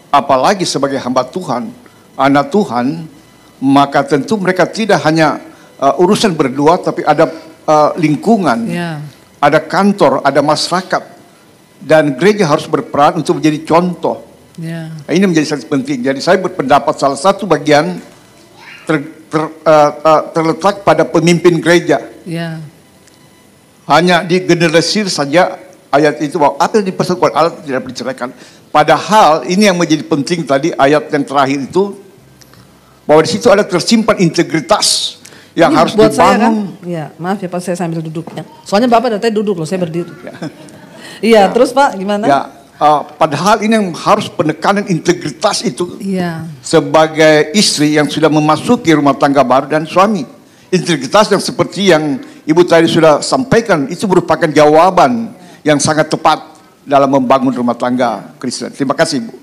Apalagi sebagai hamba Tuhan, anak Tuhan, maka tentu mereka tidak hanya urusan berdua, tapi ada lingkungan, ada kantor, ada masyarakat. Dan gereja harus berperan untuk menjadi contoh. Nah, ini menjadi sangat penting. Jadi saya berpendapat salah satu bagian terletak pada pemimpin gereja. Hanya digeneralisir saja ayat itu bahwa apa yang dipersatukan Allah tidak diceraikan. Padahal ini yang menjadi penting tadi ayat yang terakhir itu, bahwa di situ ada tersimpan integritas yang ini harus buat dibangun. Saya kan, ya maaf ya Pak, saya sambil duduknya. Soalnya Bapak dari tadi duduk loh, saya berdiri. Iya, terus Pak gimana? Ya, padahal ini yang harus penekanan integritas itu sebagai istri yang sudah memasuki rumah tangga baru dan suami. Integritas yang seperti yang Ibu tadi sudah sampaikan itu merupakan jawaban yang sangat tepat dalam membangun rumah tangga Kristen. Terima kasih, Bu.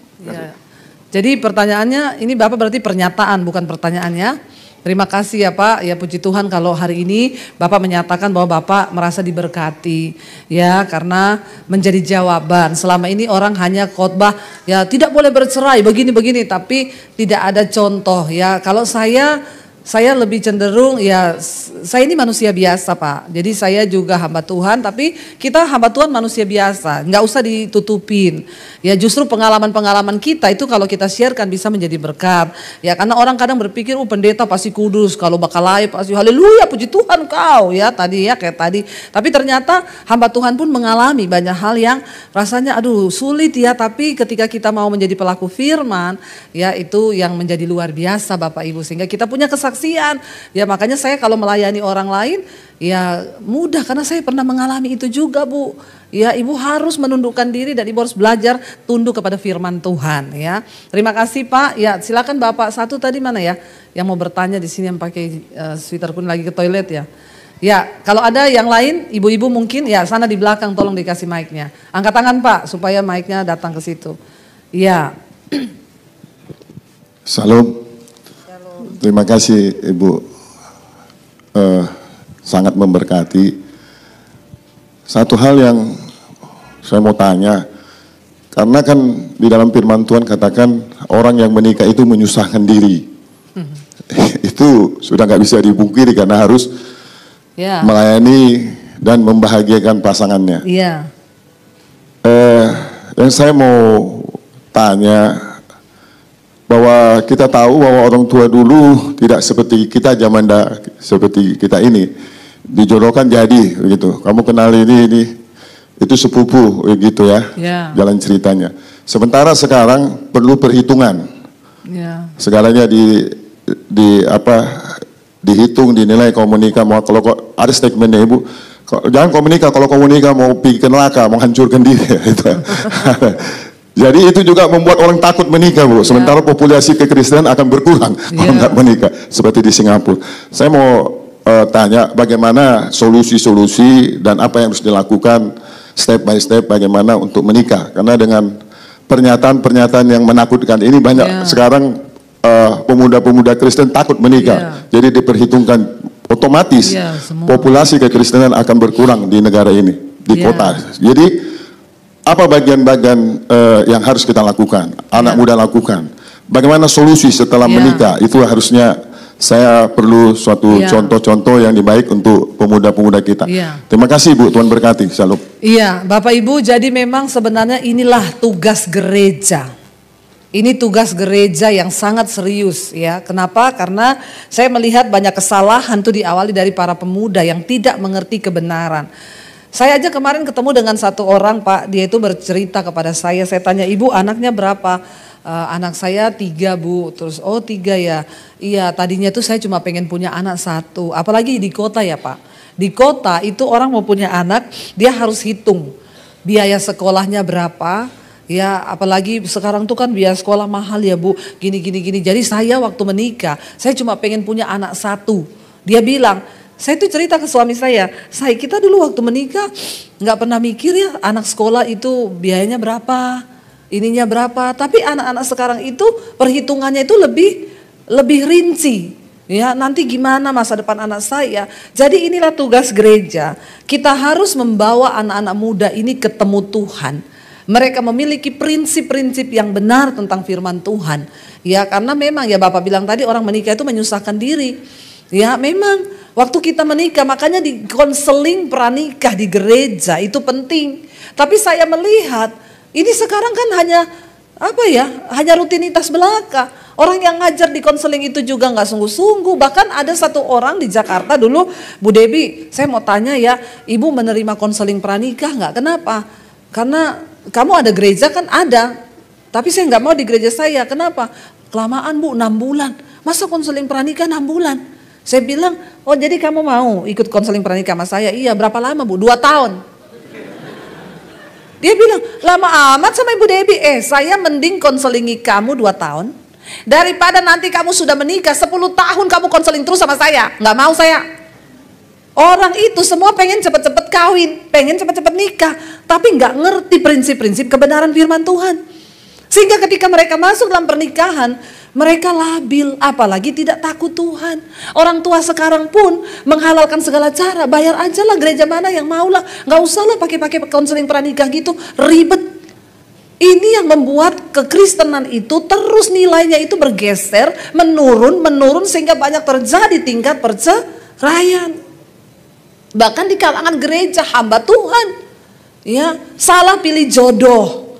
Jadi pertanyaannya ini Bapak berarti pernyataan bukan pertanyaannya. Terima kasih ya Pak, ya puji Tuhan kalau hari ini Bapak menyatakan bahwa Bapak merasa diberkati ya karena menjadi jawaban. Selama ini orang hanya khotbah ya tidak boleh bercerai begini-begini tapi tidak ada contoh ya. Kalau saya lebih cenderung ya saya ini manusia biasa Pak. Jadi saya juga hamba Tuhan tapi kita hamba Tuhan manusia biasa. Nggak usah ditutupin. Ya justru pengalaman-pengalaman kita itu kalau kita sharekan bisa menjadi berkat. Ya karena orang kadang berpikir pendeta pasti kudus. Kalau bakal live pasti haleluya puji Tuhan kau ya tadi ya kayak tadi. Tapi ternyata hamba Tuhan pun mengalami banyak hal yang rasanya aduh sulit ya. Tapi ketika kita mau menjadi pelaku firman ya itu yang menjadi luar biasa Bapak Ibu. Sehingga kita punya kesaksian. Ya makanya saya kalau melayani orang lain ya mudah karena saya pernah mengalami itu juga Bu. Ya Ibu harus menundukkan diri dan Ibu harus belajar tunduk kepada firman Tuhan ya. Terima kasih Pak. Ya silakan Bapak satu tadi mana ya yang mau bertanya di sini yang pakai sweater kuning lagi ke toilet ya. Ya kalau ada yang lain ibu-ibu mungkin ya sana di belakang tolong dikasih mic-nya. Angkat tangan Pak supaya mic-nya datang ke situ. Ya. Salam. Terima kasih Ibu, sangat memberkati. Satu hal yang saya mau tanya, karena kan di dalam firman Tuhan katakan orang yang menikah itu menyusahkan diri. Itu sudah nggak bisa dipungkiri karena harus melayani dan membahagiakan pasangannya. Yang saya mau tanya, bahwa kita tahu bahwa orang tua dulu tidak seperti kita zaman seperti kita ini dijodohkan jadi begitu. Kamu kenal ini itu sepupu begitu ya. Jalan ceritanya. Sementara sekarang perlu perhitungan. Segalanya dihitung, dinilai komunika mau kalau ada statementnya Ibu. Jangan komunika, kalau komunika mau pergi ke neraka, menghancurkan diri itu. Jadi itu juga membuat orang takut menikah Bu. Sementara populasi kekristenan akan berkurang kalau nggak menikah. Seperti di Singapura. Saya mau tanya bagaimana solusi-solusi dan apa yang harus dilakukan. step by step bagaimana untuk menikah. Karena dengan pernyataan-pernyataan yang menakutkan ini banyak sekarang pemuda-pemuda Kristen takut menikah. Jadi diperhitungkan otomatis populasi kekristenan akan berkurang di negara ini, di kota. Jadi apa bagian-bagian yang harus kita lakukan, anak muda lakukan? Bagaimana solusi setelah menikah? Itu harusnya saya perlu suatu contoh-contoh yang baik untuk pemuda-pemuda kita. Terima kasih Bu, Tuhan berkati. Shalom. Iya, Bapak Ibu, jadi memang sebenarnya inilah tugas gereja. Ini tugas gereja yang sangat serius ya. Kenapa? Karena saya melihat banyak kesalahan tuh diawali dari para pemuda yang tidak mengerti kebenaran. Saya aja kemarin ketemu dengan satu orang Pak, dia itu bercerita kepada saya tanya, Ibu anaknya berapa? Anak saya 3 Bu, terus 3 ya, iya tadinya tuh saya cuma pengen punya anak 1, apalagi di kota ya Pak. Di kota itu orang mau punya anak, dia harus hitung biaya sekolahnya berapa, ya apalagi sekarang tuh kan biaya sekolah mahal ya Bu, gini. Jadi saya waktu menikah, saya cuma pengen punya anak 1, dia bilang, saya tuh cerita ke suami saya kita dulu waktu menikah nggak pernah mikir ya anak sekolah itu biayanya berapa. Ininya berapa, tapi anak-anak sekarang itu perhitungannya itu lebih rinci. Ya, nanti gimana masa depan anak saya. Jadi inilah tugas gereja. Kita harus membawa anak-anak muda ini ketemu Tuhan. Mereka memiliki prinsip-prinsip yang benar tentang firman Tuhan. Ya, karena memang ya Bapak bilang tadi orang menikah itu menyusahkan diri. Ya, memang waktu kita menikah makanya di konseling pranikah di gereja itu penting. Tapi saya melihat ini sekarang kan hanya rutinitas belaka. Orang yang ngajar di konseling itu juga nggak sungguh-sungguh. Bahkan ada satu orang di Jakarta dulu, Bu Debi, saya mau tanya ya, Ibu menerima konseling pranikah nggak? Kenapa? Karena kamu ada gereja kan ada, tapi saya nggak mau di gereja saya. Kenapa? Kelamaan Bu, 6 bulan. Masa konseling pranikah 6 bulan? Saya bilang, oh jadi kamu mau ikut konseling pranikah sama saya? Iya, berapa lama Bu? 2 tahun. Dia bilang, lama amat sama Ibu Debi. Saya mending konselingi kamu 2 tahun. Daripada nanti kamu sudah menikah 10 tahun kamu konseling terus sama saya. Nggak mau saya. Orang itu semua pengen cepet-cepet kawin. Pengen cepet-cepet nikah. Tapi nggak ngerti prinsip-prinsip kebenaran firman Tuhan. Sehingga ketika mereka masuk dalam pernikahan, mereka labil, apalagi tidak takut Tuhan. Orang tua sekarang pun menghalalkan segala cara, bayar aja lah gereja mana yang mau lah. Gak usah lah pakai konseling pranikah gitu, ribet. Ini yang membuat kekristenan itu terus nilainya itu bergeser, menurun sehingga banyak terjadi tingkat perceraian. Bahkan di kalangan gereja hamba Tuhan, ya salah pilih jodoh.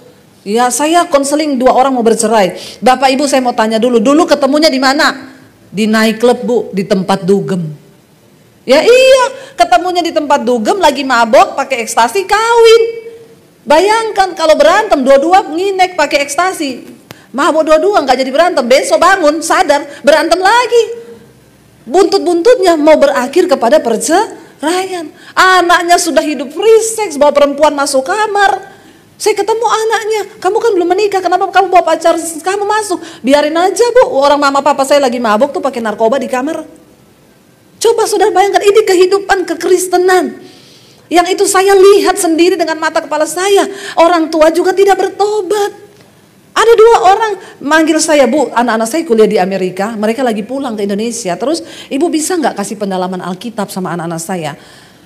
Ya saya konseling 2 orang mau bercerai. Bapak Ibu saya mau tanya dulu ketemunya di mana? Di nightclub Bu, di tempat dugem. Ya iya, ketemunya di tempat dugem lagi mabok pakai ekstasi kawin. Bayangkan kalau berantem dua-dua nginek pakai ekstasi. Mabok dua-dua nggak jadi berantem, besok bangun sadar berantem lagi. Buntut-buntutnya mau berakhir kepada perceraian. Anaknya sudah hidup free sex, bawa perempuan masuk kamar. Saya ketemu anaknya, kamu kan belum menikah, kenapa kamu bawa pacar kamu masuk? Biarin aja Bu, orang mama papa saya lagi mabuk tuh pakai narkoba di kamar. Coba saudara bayangkan, ini kehidupan kekristenan. Yang itu saya lihat sendiri dengan mata kepala saya. Orang tua juga tidak bertobat. Ada 2 orang manggil saya, Bu, anak-anak saya kuliah di Amerika, mereka lagi pulang ke Indonesia. Terus Ibu bisa nggak kasih pendalaman Alkitab sama anak-anak saya?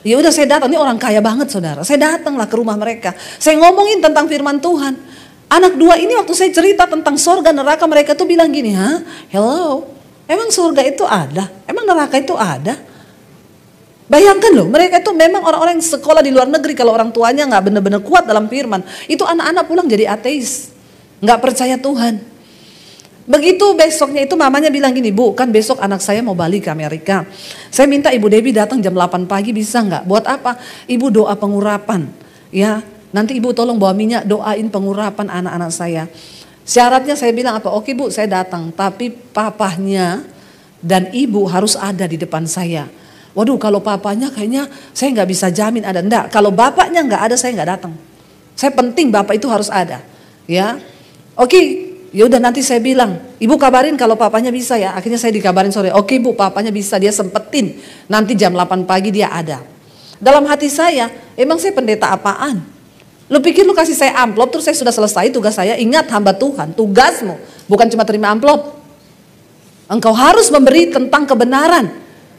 Ya udah saya datang, ini orang kaya banget saudara. Saya datanglah ke rumah mereka. Saya ngomongin tentang firman Tuhan. Anak 2 ini waktu saya cerita tentang sorga neraka, mereka tuh bilang gini, hello, emang sorga itu ada? Emang neraka itu ada? Bayangkan loh, mereka itu memang orang-orang yang sekolah di luar negeri. Kalau orang tuanya nggak benar-benar kuat dalam firman, itu anak-anak pulang jadi ateis, nggak percaya Tuhan. Begitu besoknya itu mamanya bilang gini, Bu, kan besok anak saya mau balik ke Amerika. Saya minta Ibu Debi datang jam 8 pagi bisa nggak? Buat apa? Ibu doa pengurapan. Ya, nanti Ibu tolong bawa minyak doain pengurapan anak-anak saya. Syaratnya saya bilang apa? Oke Bu, saya datang. Tapi papahnya dan ibu harus ada di depan saya. Waduh, kalau papanya kayaknya saya nggak bisa jamin ada. Enggak, kalau bapaknya nggak ada saya nggak datang. Saya penting bapak itu harus ada. Ya, oke. Ya udah nanti saya bilang, Ibu kabarin kalau papanya bisa ya. Akhirnya saya dikabarin sore, oke Bu papanya bisa, dia sempetin. Nanti jam 8 pagi dia ada. Dalam hati saya, emang saya pendeta apaan? Lu pikir lu kasih saya amplop terus saya sudah selesai tugas saya? Ingat hamba Tuhan, tugasmu bukan cuma terima amplop. Engkau harus memberi tentang kebenaran.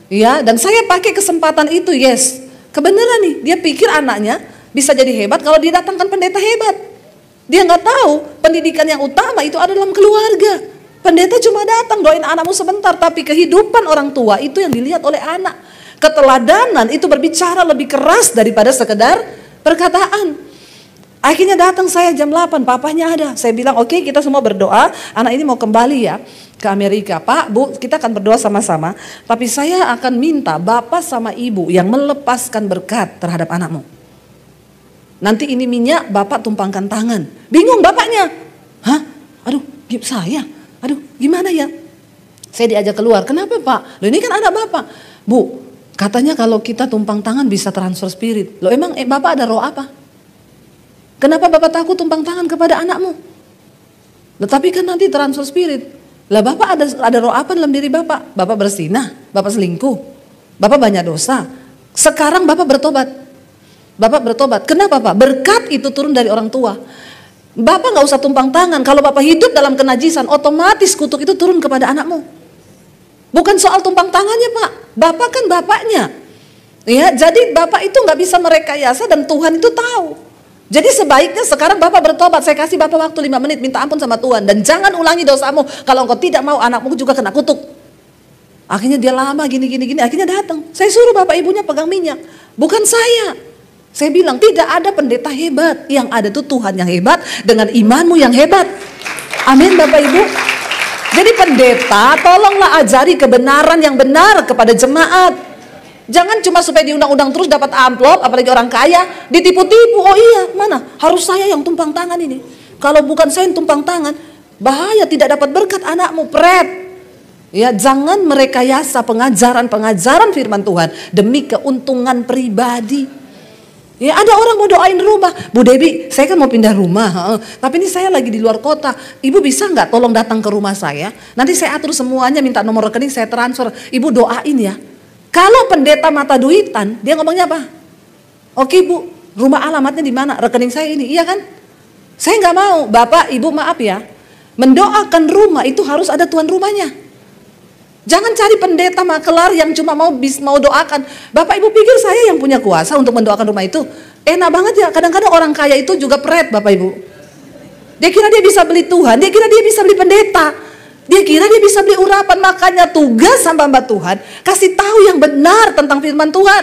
Ya, dan saya pakai kesempatan itu, yes. Kebenaran nih, dia pikir anaknya bisa jadi hebat kalau dia datangkan pendeta hebat. Dia nggak tahu pendidikan yang utama itu ada dalam keluarga. Pendeta cuma datang doain anakmu sebentar, tapi kehidupan orang tua itu yang dilihat oleh anak. Keteladanan itu berbicara lebih keras daripada sekedar perkataan. Akhirnya datang saya jam 8, papanya ada. Saya bilang oke, kita semua berdoa, anak ini mau kembali ya ke Amerika. Pak, Bu, kita akan berdoa sama-sama. Tapi saya akan minta bapak sama ibu yang melepaskan berkat terhadap anakmu. Nanti ini minyak bapak tumpangkan tangan. Bingung bapaknya. Hah? Aduh, saya? Aduh, gimana ya? Saya diajak keluar. Kenapa Pak? Loh ini kan anak bapak. Bu, katanya kalau kita tumpang tangan bisa transfer spirit. Loh emang bapak ada roh apa? Kenapa bapak takut tumpang tangan kepada anakmu? Tetapi kan nanti transfer spirit. Lah bapak ada roh apa dalam diri bapak? Bapak bersinah, bapak selingkuh, bapak banyak dosa. Sekarang bapak bertobat. Bapak bertobat. Kenapa Pak? Berkat itu turun dari orang tua. Bapak nggak usah tumpang tangan. Kalau bapak hidup dalam kenajisan, otomatis kutuk itu turun kepada anakmu. Bukan soal tumpang tangannya Pak. Bapak kan bapaknya. Ya, jadi bapak itu nggak bisa merekayasa dan Tuhan itu tahu. Jadi sebaiknya sekarang bapak bertobat. Saya kasih bapak waktu 5 menit, minta ampun sama Tuhan. Dan jangan ulangi dosamu. Kalau engkau tidak mau, anakmu juga kena kutuk. Akhirnya dia lama gini. Akhirnya datang. Saya suruh bapak ibunya pegang minyak. Bukan saya. Saya bilang tidak ada pendeta hebat. Yang ada tuh Tuhan yang hebat dengan imanmu yang hebat. Amin Bapak Ibu. Jadi pendeta tolonglah ajari kebenaran yang benar kepada jemaat. Jangan cuma supaya diundang-undang terus dapat amplop, apalagi orang kaya, ditipu-tipu. Oh iya, mana? Harus saya yang tumpang tangan ini. Kalau bukan saya yang tumpang tangan, bahaya, tidak dapat berkat anakmu, pret. Ya, jangan merekayasa pengajaran firman Tuhan demi keuntungan pribadi. Ya, ada orang mau doain rumah. Bu Debbie, saya kan mau pindah rumah, tapi ini saya lagi di luar kota. Ibu bisa nggak tolong datang ke rumah saya? Nanti saya atur semuanya, minta nomor rekening, saya transfer. Ibu doain ya. Kalau pendeta mata duitan, dia ngomongnya apa? Oke Bu, rumah alamatnya di mana? Rekening saya ini, iya kan? Saya nggak mau, Bapak, Ibu maaf ya. Mendoakan rumah itu harus ada tuan rumahnya. Jangan cari pendeta makelar yang cuma mau doakan. Bapak Ibu pikir saya yang punya kuasa untuk mendoakan rumah itu? Enak banget ya, kadang-kadang orang kaya itu juga pret Bapak Ibu. Dia kira dia bisa beli Tuhan, dia kira dia bisa beli pendeta. Dia kira dia bisa beli urapan, makanya tugas hamba Tuhan kasih tahu yang benar tentang firman Tuhan.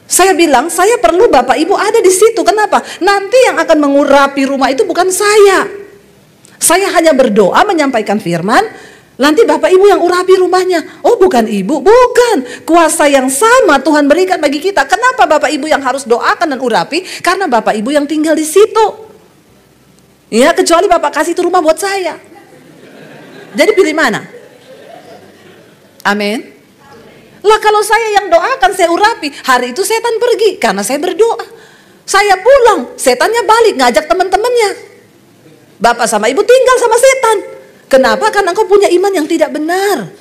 Saya bilang, saya perlu Bapak Ibu ada di situ. Kenapa? Nanti yang akan mengurapi rumah itu bukan saya. Saya hanya berdoa menyampaikan firman, nanti Bapak Ibu yang urapi rumahnya. Oh bukan Ibu, bukan. Kuasa yang sama Tuhan berikan bagi kita. Kenapa Bapak Ibu yang harus doakan dan urapi? Karena Bapak Ibu yang tinggal di situ. Ya, kecuali Bapak kasih itu rumah buat saya. Jadi pilih mana? Amin. Lah kalau saya yang doakan, saya urapi, hari itu setan pergi karena saya berdoa. Saya pulang, setannya balik ngajak teman-temannya. Bapak sama Ibu tinggal sama setan. Kenapa? Karena engkau punya iman yang tidak benar.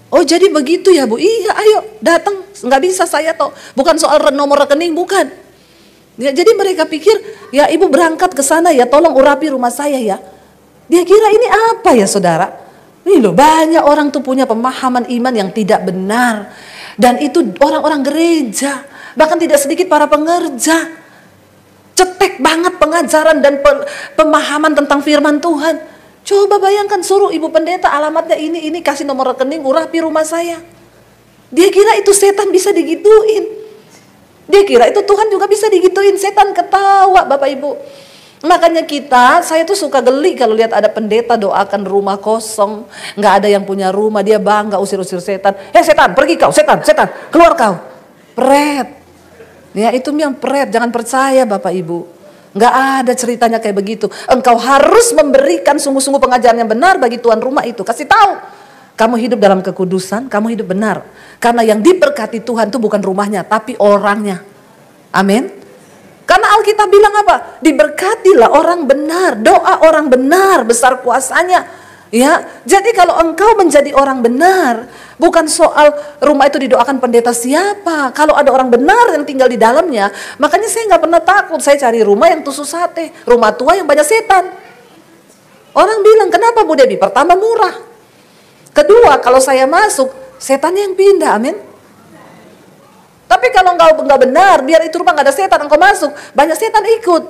Oh jadi begitu ya Bu? Iya ayo datang. Nggak bisa saya toh. Bukan soal nomor rekening, bukan. Ya, jadi mereka pikir ya Ibu berangkat ke sana ya, tolong urapi rumah saya ya. Dia kira ini apa ya saudara? Nih loh, banyak orang tuh punya pemahaman iman yang tidak benar. Dan itu orang-orang gereja, bahkan tidak sedikit para pengerja. Cetek banget pengajaran dan pemahaman tentang firman Tuhan. Coba bayangkan suruh ibu pendeta alamatnya ini, kasih nomor rekening, urapi rumah saya. Dia kira itu setan bisa digituin. Dia kira itu Tuhan juga bisa digituin. Setan ketawa Bapak Ibu. Makanya saya tuh suka geli kalau lihat ada pendeta doakan rumah kosong, nggak ada yang punya rumah, dia bangga usir-usir setan. Setan, pergi kau, setan, keluar kau. Pret. Ya itu yang pret, jangan percaya Bapak Ibu. Nggak ada ceritanya kayak begitu. Engkau harus memberikan sungguh-sungguh pengajaran yang benar bagi tuan rumah itu. Kasih tahu, kamu hidup dalam kekudusan, kamu hidup benar. Karena yang diberkati Tuhan itu bukan rumahnya, tapi orangnya. Amin. Karena Alkitab bilang apa? Diberkatilah orang benar, doa orang benar, besar kuasanya. Ya, jadi kalau engkau menjadi orang benar, bukan soal rumah itu didoakan pendeta siapa. Kalau ada orang benar yang tinggal di dalamnya, makanya saya nggak pernah takut. Saya cari rumah yang tusuk sate, rumah tua yang banyak setan. Orang bilang, kenapa Bu Debbie? Pertama murah. Kedua, kalau saya masuk, setannya yang pindah, amin. Tapi kalau engkau nggak benar, biar itu rumah nggak ada setan, engkau masuk, banyak setan ikut.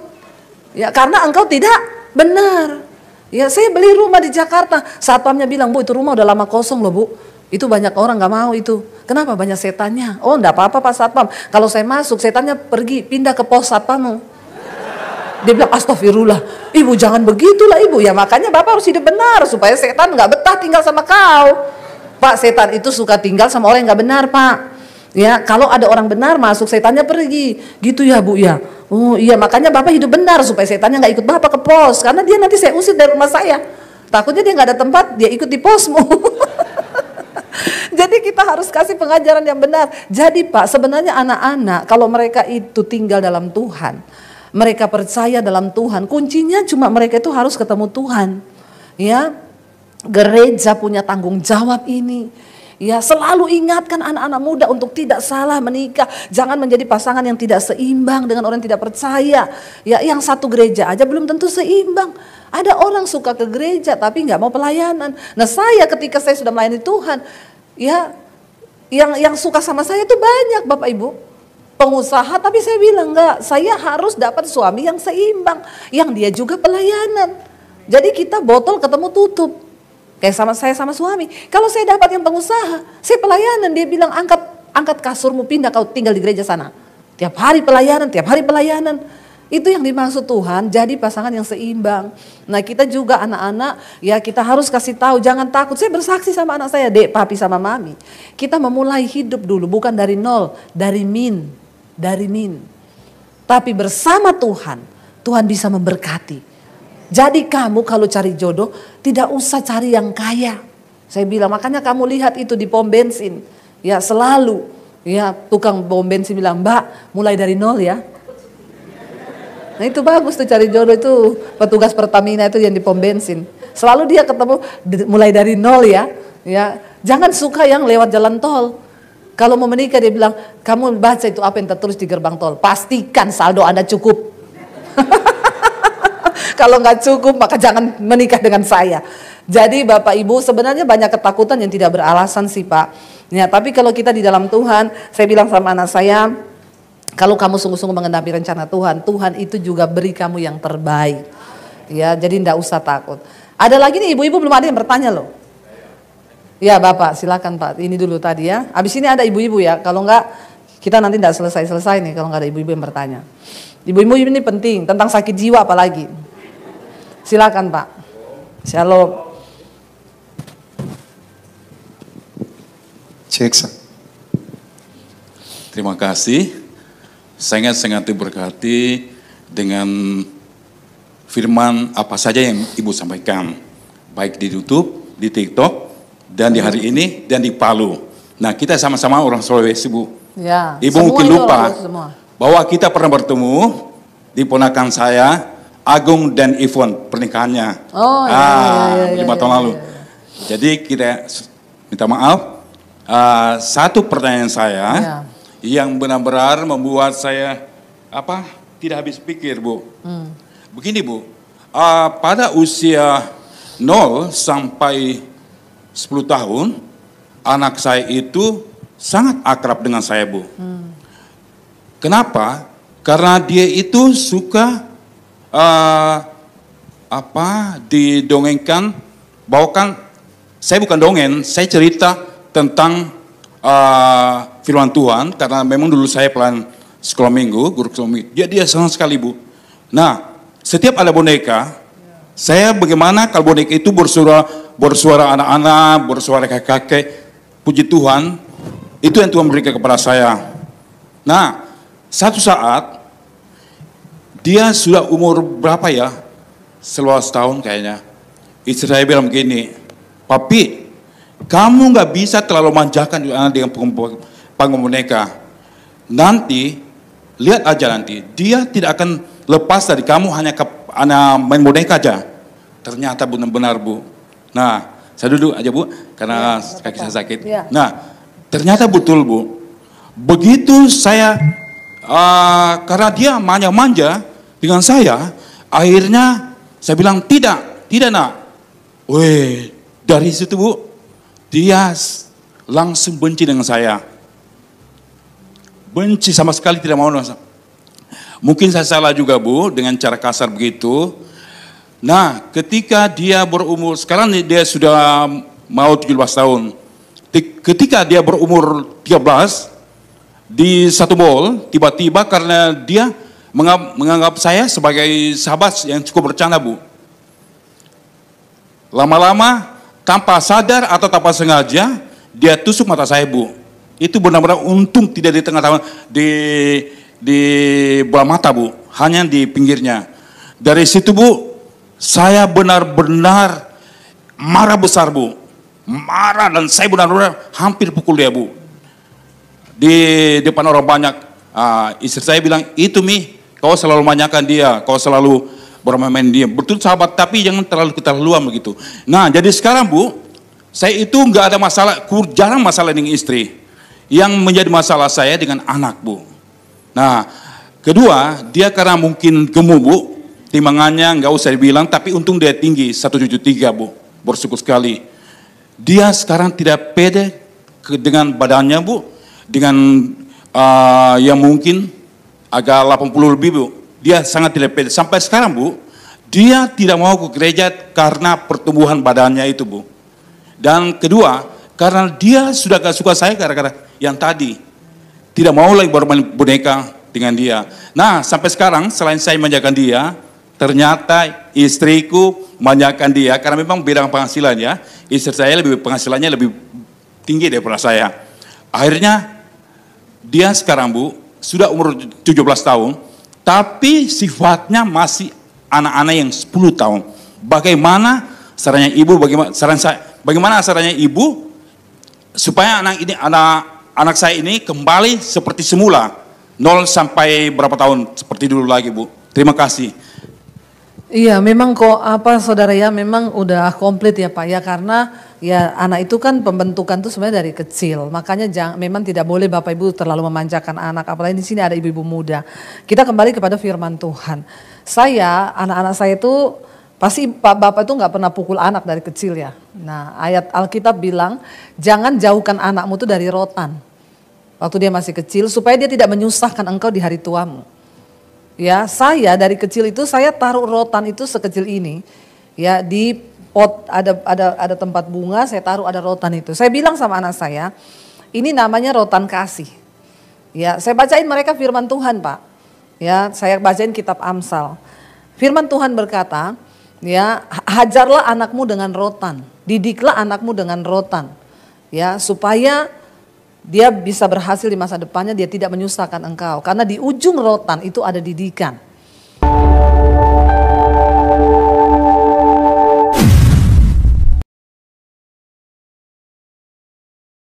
Ya, karena engkau tidak benar. Ya, saya beli rumah di Jakarta, satpamnya bilang, Bu itu rumah udah lama kosong loh Bu, itu banyak orang nggak mau itu. Kenapa? Banyak setannya. Oh enggak apa-apa Pak Satpam, kalau saya masuk setannya pergi, pindah ke pos satpammu. Dia bilang, astagfirullah, Ibu jangan begitulah Ibu. Ya makanya Bapak harus hidup benar, supaya setan nggak betah tinggal sama kau. Pak, setan itu suka tinggal sama orang yang nggak benar Pak. Ya, kalau ada orang benar masuk, setannya pergi. Gitu ya Bu ya. Oh iya, makanya Bapak hidup benar supaya setannya nggak ikut Bapak ke pos. Karena dia nanti saya usir dari rumah saya. Takutnya dia nggak ada tempat, dia ikut di posmu. Jadi kita harus kasih pengajaran yang benar. Jadi Pak, sebenarnya anak-anak kalau mereka itu tinggal dalam Tuhan, mereka percaya dalam Tuhan, kuncinya cuma mereka itu harus ketemu Tuhan. Ya, gereja punya tanggung jawab ini. Ya, selalu ingatkan anak-anak muda untuk tidak salah menikah. Jangan menjadi pasangan yang tidak seimbang dengan orang yang tidak percaya. Ya, yang satu gereja aja belum tentu seimbang. Ada orang suka ke gereja tapi nggak mau pelayanan. Nah, saya ketika saya sudah melayani Tuhan, ya, yang suka sama saya itu banyak Bapak Ibu. Pengusaha, tapi saya bilang enggak, saya harus dapat suami yang seimbang, yang dia juga pelayanan. Jadi kita botol ketemu tutup. Kayak saya sama suami. Kalau saya dapat yang pengusaha, saya pelayanan, dia bilang angkat kasurmu, pindah kau tinggal di gereja sana. Tiap hari pelayanan, tiap hari pelayanan. Itu yang dimaksud Tuhan, jadi pasangan yang seimbang. Nah, kita juga anak-anak, ya kita harus kasih tahu, jangan takut. Saya bersaksi sama anak saya, Dek, Papi sama Mami. Kita memulai hidup dulu, bukan dari nol, dari min. Tapi bersama Tuhan, Tuhan bisa memberkati. Jadi kamu kalau cari jodoh tidak usah cari yang kaya. Saya bilang, makanya kamu lihat itu di pom bensin. Ya selalu, ya tukang pom bensin bilang, Mbak mulai dari nol ya. Nah itu bagus tuh cari jodoh itu, petugas Pertamina itu yang di pom bensin. Selalu dia ketemu mulai dari nol ya. Ya, jangan suka yang lewat jalan tol. Kalau mau menikah dia bilang, kamu baca itu apa yang tertulis di gerbang tol. Pastikan saldo Anda cukup. Kalau nggak cukup maka jangan menikah dengan saya. Jadi Bapak Ibu sebenarnya banyak ketakutan yang tidak beralasan sih Pak. Ya, tapi kalau kita di dalam Tuhan, saya bilang sama anak saya, kalau kamu sungguh-sungguh mengenapi rencana Tuhan, Tuhan itu juga beri kamu yang terbaik. Ya, jadi nggak usah takut. Ada lagi nih ibu-ibu belum ada yang bertanya loh. Ya Bapak, silakan Pak. Ini dulu tadi ya. Abis ini ada ibu-ibu ya. Kalau enggak, kita nanti enggak selesai-selesai nih kalau enggak ada ibu-ibu yang bertanya. Ibu-ibu ini penting, tentang sakit jiwa apalagi. Silakan Pak. Shalom. Cek. Terima kasih. Sangat-sangat diberkati dengan firman apa saja yang Ibu sampaikan. Baik di YouTube, di TikTok, dan di hari ini, dan di Palu. Nah, kita sama-sama orang Sulawesi, Bu. Ya, Ibu mungkin lupa bahwa kita pernah bertemu di ponakan saya, Agung dan Ivon, pernikahannya. Oh, iya, 5 tahun lalu. Jadi kita minta maaf. Satu pertanyaan saya yang benar-benar membuat saya tidak habis pikir, Bu. Begini, Bu. Pada usia 0 sampai 10 tahun, anak saya itu sangat akrab dengan saya, Bu. Kenapa? Karena dia itu suka didongengkan, bawakan, saya bukan dongeng, saya cerita tentang firman Tuhan, karena memang dulu saya pelayan sekolah minggu, guru sekolah minggu, dia senang sekali, Bu. Nah, setiap ada boneka, saya bagaimana kalau boneka itu bersuara anak-anak, bersuara kakek-kakek, puji Tuhan, itu yang Tuhan berikan kepada saya. Nah, satu saat, dia sudah umur berapa ya? 11 tahun kayaknya. Istri saya bilang begini, Papi, kamu nggak bisa terlalu manjakan anak dengan panggung boneka. Nanti, lihat aja nanti, dia tidak akan lepas dari kamu hanya main boneka aja. Ternyata benar-benar, Bu. Nah, saya duduk aja Bu, karena kaki saya sakit. Ya. Nah, ternyata betul Bu. Begitu saya, karena dia manja-manja dengan saya, akhirnya saya bilang tidak nak. Weh, dari situ Bu, dia langsung benci dengan saya. Benci sama sekali, tidak mau. Mungkin saya salah juga Bu, dengan cara kasar begitu. Nah, ketika dia berumur, sekarang dia sudah mau 17 tahun. Ketika dia berumur 13, di satu mall, tiba-tiba karena dia menganggap saya sebagai sahabat yang cukup bercanda Bu. Lama-lama, tanpa sadar atau tanpa sengaja, dia tusuk mata saya Bu. Itu benar-benar untung tidak di tengah-tengah, di bola mata Bu, hanya di pinggirnya. Dari situ Bu, saya benar-benar marah besar Bu. Marah dan saya benar-benar hampir pukul dia Bu. Di depan orang banyak, istri saya bilang, itu Mi, kau selalu manjakan dia, kau selalu bermain dia. Betul sahabat, tapi jangan terlalu keterlaluan begitu. Nah, jadi sekarang Bu, saya itu nggak ada masalah, jarang masalah dengan istri. Yang menjadi masalah saya dengan anak Bu. Nah, kedua, dia karena mungkin gemuk Bu, timbangannya nggak usah dibilang, tapi untung dia tinggi 1,73 Bu, bersyukur sekali. Dia sekarang tidak pede dengan badannya Bu, dengan yang mungkin agak 80 lebih Bu. Dia sangat tidak pede. Sampai sekarang Bu, dia tidak mau ke gereja karena pertumbuhan badannya itu Bu. Dan kedua, karena dia sudah gak suka saya gara-gara yang tadi. Tidak mau lagi bermain boneka dengan dia. Nah, sampai sekarang selain saya manjakan dia, ternyata istriku manjakan dia. Karena memang beda penghasilan ya. Istri saya penghasilannya lebih tinggi daripada saya. Akhirnya dia sekarang Bu, sudah umur 17 tahun, tapi sifatnya masih anak-anak yang 10 tahun. Bagaimana sarannya Ibu, bagaimana sarannya Ibu supaya anak saya ini kembali seperti semula, 0 sampai berapa tahun seperti dulu lagi Bu. Terima kasih. Iya, memang kok saudara ya, memang udah komplit ya Pak ya, karena ya anak itu kan pembentukan tuh sebenarnya dari kecil. Makanya memang tidak boleh Bapak Ibu terlalu memanjakan anak, apalagi di sini ada ibu-ibu muda. Kita kembali kepada firman Tuhan. Anak-anak saya itu pasti Bapak itu nggak pernah pukul anak dari kecil ya. Nah, ayat Alkitab bilang, jangan jauhkan anakmu itu dari rotan waktu dia masih kecil, supaya dia tidak menyusahkan engkau di hari tuamu. Ya, saya dari kecil itu saya taruh rotan itu sekecil ini, ya di pot ada tempat bunga, saya taruh ada rotan itu. Saya bilang sama anak saya, ini namanya rotan kasih. Ya, saya bacain mereka firman Tuhan Pak. Ya, saya bacain kitab Amsal. Firman Tuhan berkata, ya hajarlah anakmu dengan rotan, didiklah anakmu dengan rotan, ya supaya dia bisa berhasil di masa depannya, dia tidak menyusahkan engkau. Karena di ujung rotan itu ada didikan.